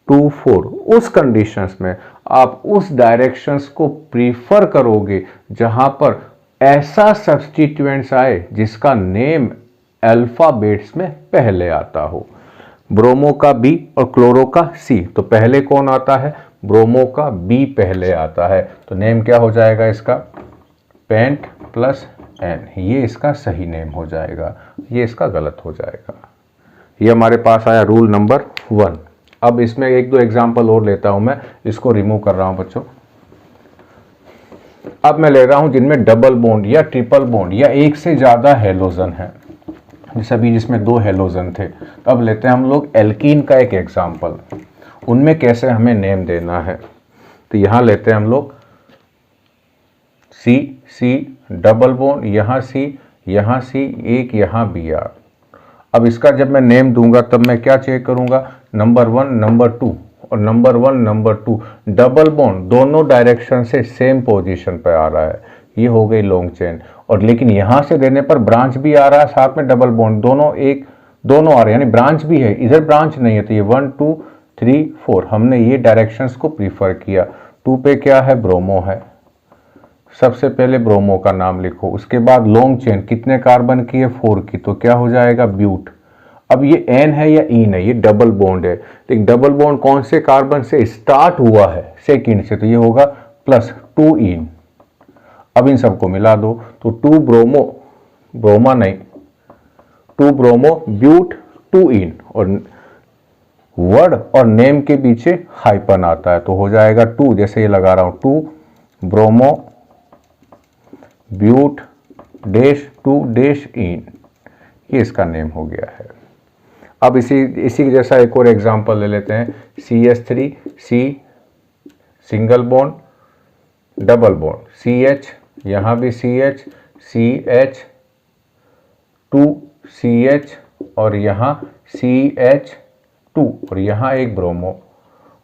2 4, उस कंडीशंस में आप उस डायरेक्शंस को प्रीफर करोगे जहां पर ऐसा सब्स्टिट्यूएंट्स आए जिसका नेम अल्फाबेट्स में पहले आता हो। ब्रोमो का B और क्लोरो का C, तो पहले कौन आता है, ब्रोमो का B पहले आता है, तो नेम क्या हो जाएगा इसका, पेंट प्लस एन, ये इसका सही नेम हो जाएगा, ये इसका गलत हो जाएगा। ये हमारे पास आया रूल नंबर 1। अब इसमें 1-2 एग्जाम्पल और लेता हूं, मैं इसको रिमूव कर रहा हूं बच्चों। अब मैं ले रहा हूं जिनमें डबल बॉन्ड या ट्रिपल बॉन्ड या एक से ज़्यादा हेलोजन है, जैसे अभी जिसमें 2 हेलोजन थे। अब लेते हैं हम लोग एल्कीन का एक एग्जाम्पल, उनमें कैसे हमें नेम देना है। तो यहाँ लेते हैं हम लोग C डबल बॉन्ड, यहाँ C, एक यहाँ Br। अब इसका जब मैं नेम दूंगा तब मैं क्या चेक करूंगा, नंबर 1 नंबर 2 और नंबर 1 नंबर 2 डबल बॉन्ड दोनों डायरेक्शन से सेम पोजीशन पर आ रहा है, ये हो गई लॉन्ग चेन। और लेकिन यहाँ से देने पर ब्रांच भी आ रहा है साथ में डबल बॉन्ड, दोनों एक दोनों आ रहे हैं, यानी ब्रांच भी है, इधर ब्रांच नहीं है, तो ये 1 2 3 4 हमने ये डायरेक्शंस को प्रीफर किया। 2 पे क्या है, ब्रोमो है, सबसे पहले ब्रोमो का नाम लिखो। उसके बाद लॉन्ग चेन कितने कार्बन की है, 4 की, तो क्या हो जाएगा, ब्यूट। अब ये एन है या इन है, ये डबल बॉन्ड है, तो एक डबल बॉन्ड कौन से कार्बन से स्टार्ट हुआ है, सेकेंड से, तो ये होगा प्लस 2 इन। अब इन सबको मिला दो तो 2 ब्रोमो, ब्रोमा नहीं, 2 ब्रोमो ब्यूट 2 इन, और वर्ड और नेम के पीछे हाइपन आता है, तो हो जाएगा 2, जैसे ये लगा रहा हूं, 2 bromo but dash 2 dash ene, ये इसका नेम हो गया है। अब इसी जैसा एक और एग्जांपल ले लेते हैं, CH3 C single bond double bond, CH, यहाँ भी CH, CH 2 CH, और यहाँ CH2, और यहाँ एक ब्रोमो,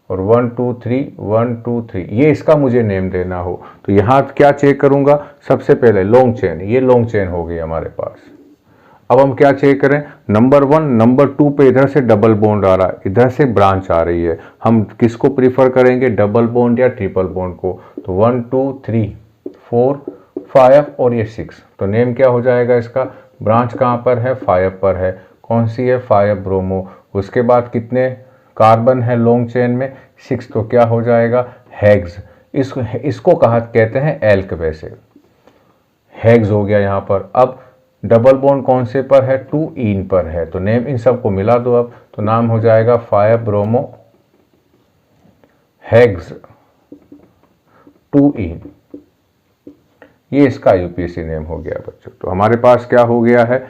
और 1 2 3 1 2 3, ये इसका मुझे नेम देना हो तो यहाँ क्या चेक करूँगा, सबसे पहले लॉन्ग चेन, ये लॉन्ग चेन हो गई हमारे पास। अब हम क्या चेक करें, नंबर 1 नंबर 2 पे इधर से डबल बॉन्ड आ रहा है, इधर से ब्रांच आ रही है, हम किसको प्रीफर करेंगे, डबल बॉन्ड या ट्रिपल बॉन्ड को, तो 1 2 3 4 5 और ये 6, तो नेम क्या हो जाएगा इसका, ब्रांच कहाँ पर है, 5 पर है, कौन सी है, 5 ब्रोमो। उसके बाद कितने कार्बन है लॉन्ग चेन में, 6, तो क्या हो जाएगा, हेक्स। इसको कहते हैं एल्क, वैसे हेक्स हो गया यहाँ पर। अब डबल बॉन्ड कौन से पर है, 2 इन पर है, तो नेम इन सबको मिला दो अब, तो नाम हो जाएगा 5 ब्रोमो हेक्स 2 इन, ये इसका यूपीएससी नेम हो गया बच्चों। तो हमारे पास क्या हो गया है,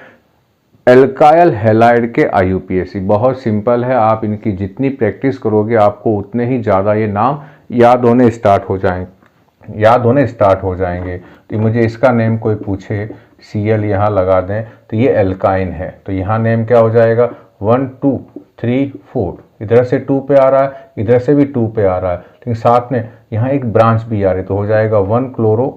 एल्काइल हैलाइड के आईयूपीएसी। बहुत सिंपल है, आप इनकी जितनी प्रैक्टिस करोगे आपको उतने ही ज़्यादा ये नाम याद होने स्टार्ट हो जाएंगे। तो मुझे इसका नेम कोई पूछे, Cl यहाँ लगा दें, तो ये एल्काइन है, तो यहाँ नेम क्या हो जाएगा, 1 2 3 4, इधर से 2 पे आ रहा है, इधर से भी 2 पे आ रहा है, लेकिन साथ में यहाँ एक ब्रांच भी आ रही है, तो हो जाएगा 1 क्लोरो,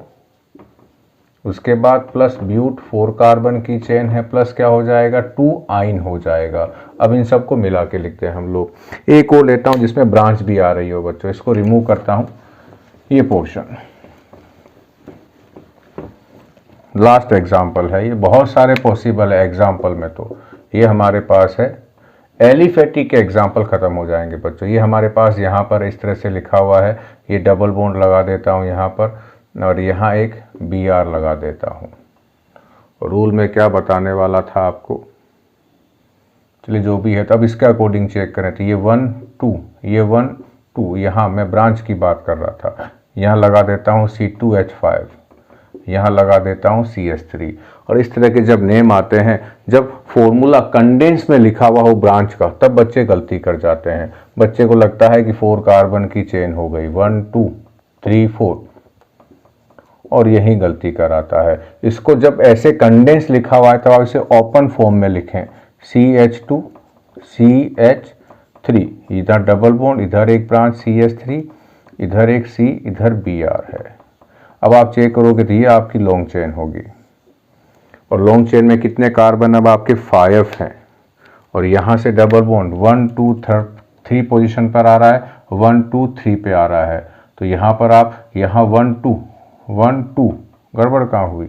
उसके बाद प्लस ब्यूट 4 कार्बन की चेन है, प्लस क्या हो जाएगा, 2 आइन हो जाएगा। अब इन सबको मिला के लिखते हैं हम लोग। एक और लेता हूँ जिसमें ब्रांच भी आ रही हो बच्चों, इसको रिमूव करता हूँ, ये पोर्शन लास्ट एग्जाम्पल है, ये बहुत सारे पॉसिबल है एग्जाम्पल में, तो ये हमारे पास है एलिफेटिक के एग्जाम्पल खत्म हो जाएंगे बच्चों। ये हमारे पास यहाँ पर इस तरह से लिखा हुआ है, ये डबल बॉन्ड लगा देता हूँ यहाँ पर, और यहाँ एक Br लगा देता हूँ। रूल में क्या बताने वाला था आपको, चलिए जो भी है, तो अब इसके अकॉर्डिंग चेक करें, तो ये 1 2, ये 1 2, यहाँ मैं ब्रांच की बात कर रहा था, यहाँ लगा देता हूँ C2H5, यहाँ लगा देता हूँ CH3। और इस तरह के जब नेम आते हैं, जब फॉर्मूला कंडेंस में लिखा हुआ हो ब्रांच का, तब बच्चे गलती कर जाते हैं। बच्चे को लगता है कि 4 कार्बन की चेन हो गई, 1 2 3 4, और यही गलती कराता है। इसको जब ऐसे कंडेंस लिखा हुआ है तब आप इसे ओपन फॉर्म में लिखें, CH2 CH3, इधर डबल बॉन्ड, इधर एक ब्रांच CH3, इधर एक C, इधर Br है। अब आप चेक करोगे तो ये आपकी लॉन्ग चेन होगी, और लॉन्ग चेन में कितने कार्बन अब आपके 5 हैं, और यहाँ से डबल बॉन्ड 1 2 3 पोजीशन पर आ रहा है, 1 2 3 पे आ रहा है, तो यहाँ पर आप यहाँ 1 2 गड़बड़ कहाँ हुई,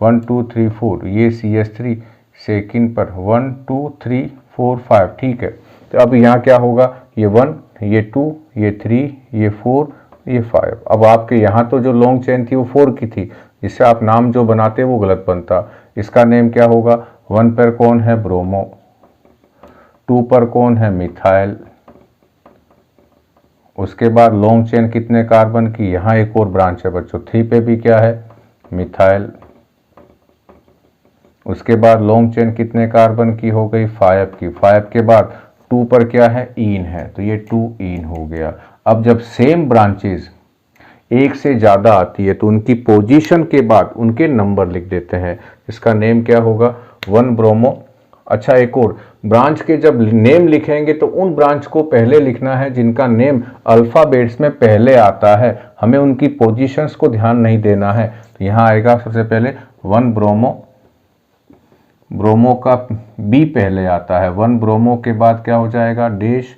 1 2 3 4, ये CH3 सेकेंड पर 1 2 3 4 5, ठीक है। तो अब यहाँ क्या होगा, ये 1 ये 2 ये 3 ये 4 ये 5। अब आपके यहाँ तो जो लॉन्ग चेन थी वो 4 की थी, जिससे आप नाम जो बनाते वो गलत बनता। इसका नेम क्या होगा, 1 पर कौन है, ब्रोमो, 2 पर कौन है, मिथाइल, उसके बाद लॉन्ग चेन कितने कार्बन की, यहाँ एक और ब्रांच है बच्चों, 3 पे भी क्या है, मिथाइल, उसके बाद लॉन्ग चेन कितने कार्बन की हो गई, 5 की, 5 के बाद 2 पर क्या है, इन है, तो ये 2 इन हो गया। अब जब सेम ब्रांचेस एक से ज़्यादा आती है तो उनकी पोजीशन के बाद उनके नंबर लिख देते हैं, इसका नेम क्या होगा, 1 ब्रोमो। अच्छा, एक और ब्रांच के जब नेम लिखेंगे तो उन ब्रांच को पहले लिखना है जिनका नेम अल्फ़ाबेट्स में पहले आता है, हमें उनकी पोजीशंस को ध्यान नहीं देना है। तो यहाँ आएगा सबसे पहले 1 ब्रोमो ब्रोमो का बी पहले आता है, 1 ब्रोमो के बाद क्या हो जाएगा, डैश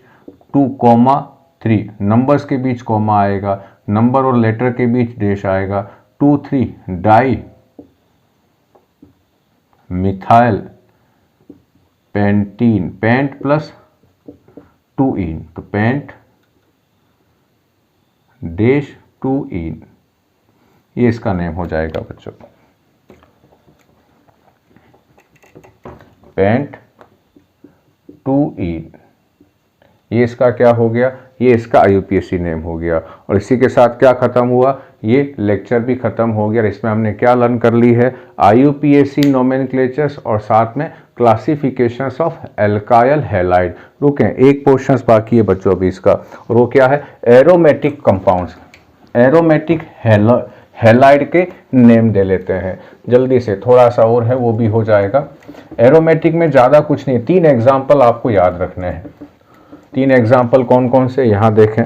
2 कोमा 3, नंबर्स के बीच कोमा आएगा, नंबर और लेटर के बीच डैश आएगा, 2 3 di methyl pentene, pent plus 2 ene, तो पेंट डैश 2 इन, ये इसका नेम हो जाएगा बच्चों, पेंट 2 इन, ये इसका क्या हो गया, ये इसका IUPAC नेम हो गया। और इसी के साथ क्या खत्म हुआ, ये लेक्चर भी खत्म हो गया। इसमें हमने क्या लर्न कर ली है, IUPAC नोमेनक्लेचर्स और साथ में क्लासिफिकेशंस ऑफ एल्काइल हैलाइड। रुकें, एक पोर्शंस बाकी है बच्चों अभी इसका, और वो क्या है, एरोमेटिक कंपाउंड्स, एरोमेटिक हैलाइड के नेम दे लेते हैं जल्दी से, थोड़ा सा और है वो भी हो जाएगा। एरोमेटिक में ज़्यादा कुछ नहीं, 3 एग्जाम्पल आपको याद रखने हैं। 3 एग्जाम्पल कौन कौन से, यहाँ देखें,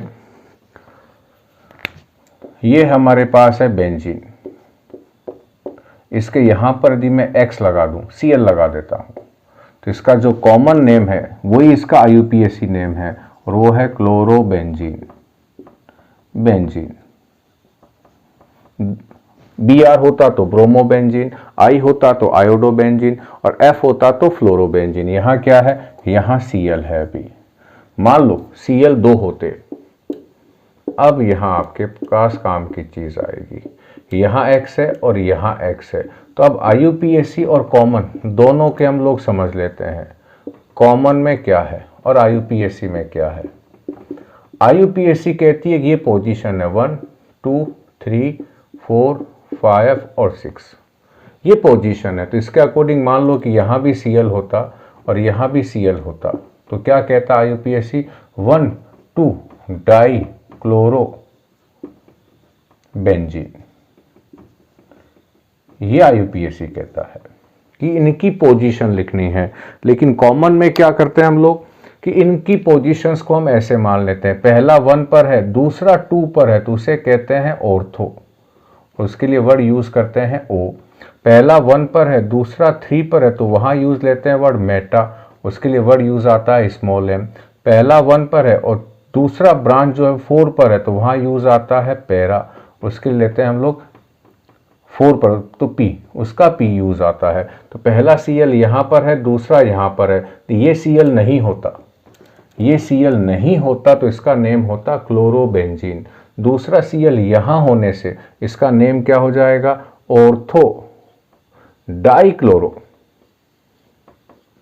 ये हमारे पास है बेंजीन, इसके यहाँ पर यदि मैं X लगा दूं, Cl लगा देता हूं, तो इसका जो कॉमन नेम है वही इसका IUPAC नेम है, और वो है क्लोरोबेंजीन, बेंजीन। Br होता तो ब्रोमोबेंजीन, I होता तो आयोडोबेंजीन, और F होता तो फ्लोरोबेंजीन। यहाँ क्या है, यहाँ Cl है। अभी मान लो Cl 2 होते, अब यहाँ आपके पास काम की चीज आएगी, यहाँ X है और यहाँ X है, तो अब IUPAC और कॉमन दोनों के हम लोग समझ लेते हैं, कॉमन में क्या है और IUPAC में क्या है। IUPAC कहती है कि ये पोजीशन है 1 2 3 4 5 और 6, ये पोजीशन है। तो इसके अकॉर्डिंग मान लो कि यहाँ भी Cl होता और यहाँ भी Cl होता, तो क्या कहता IUPAC, 1 2 डाई क्लोरो बेंजीन, ये IUPAC कहता है कि इनकी पोजीशन लिखनी है। लेकिन कॉमन में क्या करते हैं हम लोग कि इनकी पोजीशंस को हम ऐसे मान लेते हैं, पहला 1 पर है, दूसरा 2 पर है, तो उसे कहते हैं ऑर्थो, उसके लिए वर्ड यूज करते हैं O। पहला 1 पर है, दूसरा 3 पर है, तो वहां यूज लेते हैं वर्ड मेटा, उसके लिए वर्ड यूज आता है स्मॉल m। पहला 1 पर है और दूसरा ब्रांच जो है 4 पर है, तो वहां यूज आता है पैरा, उसके लिए लेते हैं हम लोग 4 पर, तो P, उसका P यूज आता है। तो पहला Cl यहाँ पर है, दूसरा यहाँ पर है, तो ये Cl नहीं होता, ये Cl नहीं होता, तो इसका नेम होता क्लोरोबेंजीन। दूसरा Cl यहाँ होने से इसका नेम क्या हो जाएगा, ऑर्थो डाइक्लोरो,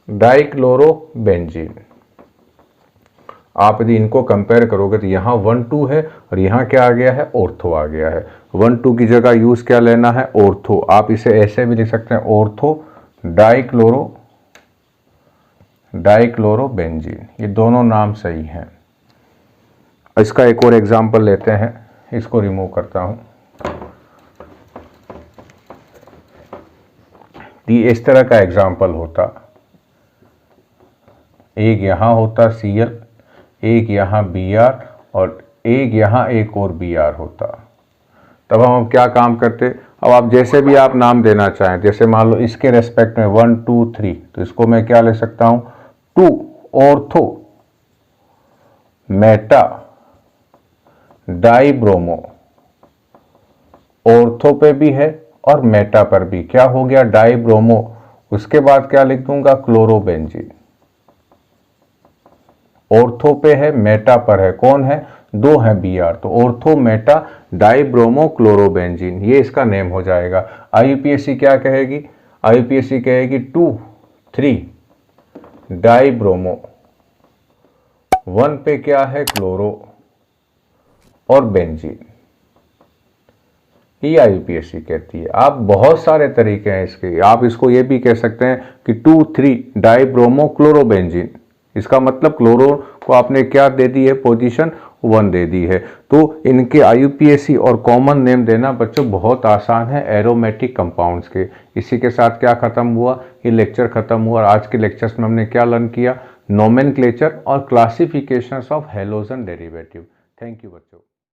डाइक्लोरोबेंजीन। आप यदि इनको कंपेयर करोगे तो यहाँ 1 2 है और यहाँ क्या आ गया है, ऑर्थो आ गया है। 1 2 की जगह यूज क्या लेना है, ऑर्थो। आप इसे ऐसे भी लिख सकते हैं, ऑर्थो डाइक्लोरोबेंजीन, ये दोनों नाम सही हैं। इसका एक और एग्जांपल लेते हैं, इसको रिमूव करता हूं। इस तरह का एग्जांपल होता, एक यहाँ होता Cl, एक यहाँ Br और एक यहाँ एक और Br होता। तब हम क्या काम करते, अब आप जैसे भी आप नाम देना चाहें, जैसे मान लो इसके रेस्पेक्ट में 1 2 3, तो इसको मैं क्या ले सकता हूं, 2 ऑर्थो मेटा डाइब्रोमो, ऑर्थो पे भी है और मेटा पर भी, क्या हो गया, डाइब्रोमो। उसके बाद क्या लिख दूंगा, क्लोरोबेंजीन। ऑर्थो पे है, मेटा पर है, कौन है, 2 है Br, तो ऑर्थो मेटा डाइब्रोमो क्लोरोबेंजीन, ये इसका नेम हो जाएगा। IUPAC क्या कहेगी, IUPAC कहेगी 2 3 डाइब्रोमो, 1 पे क्या है, क्लोरो और बेंजीन, ये IUPAC कहती है। आप बहुत सारे तरीके हैं इसके, आप इसको ये भी कह सकते हैं कि 2 3 डाइब्रोमो क्लोरोबेंजीन, इसका मतलब क्लोरो को आपने क्या दे दी है, पोजीशन 1 दे दी है। तो इनके IUPAC और कॉमन नेम देना बच्चों बहुत आसान है एरोमेटिक कंपाउंड्स के। इसी के साथ क्या खत्म हुआ, ये लेक्चर खत्म हुआ। और आज के लेक्चर्स में हमने क्या लर्न किया, नोमेनक्लेचर और classifications of halogen derivative. Thank you बच्चों।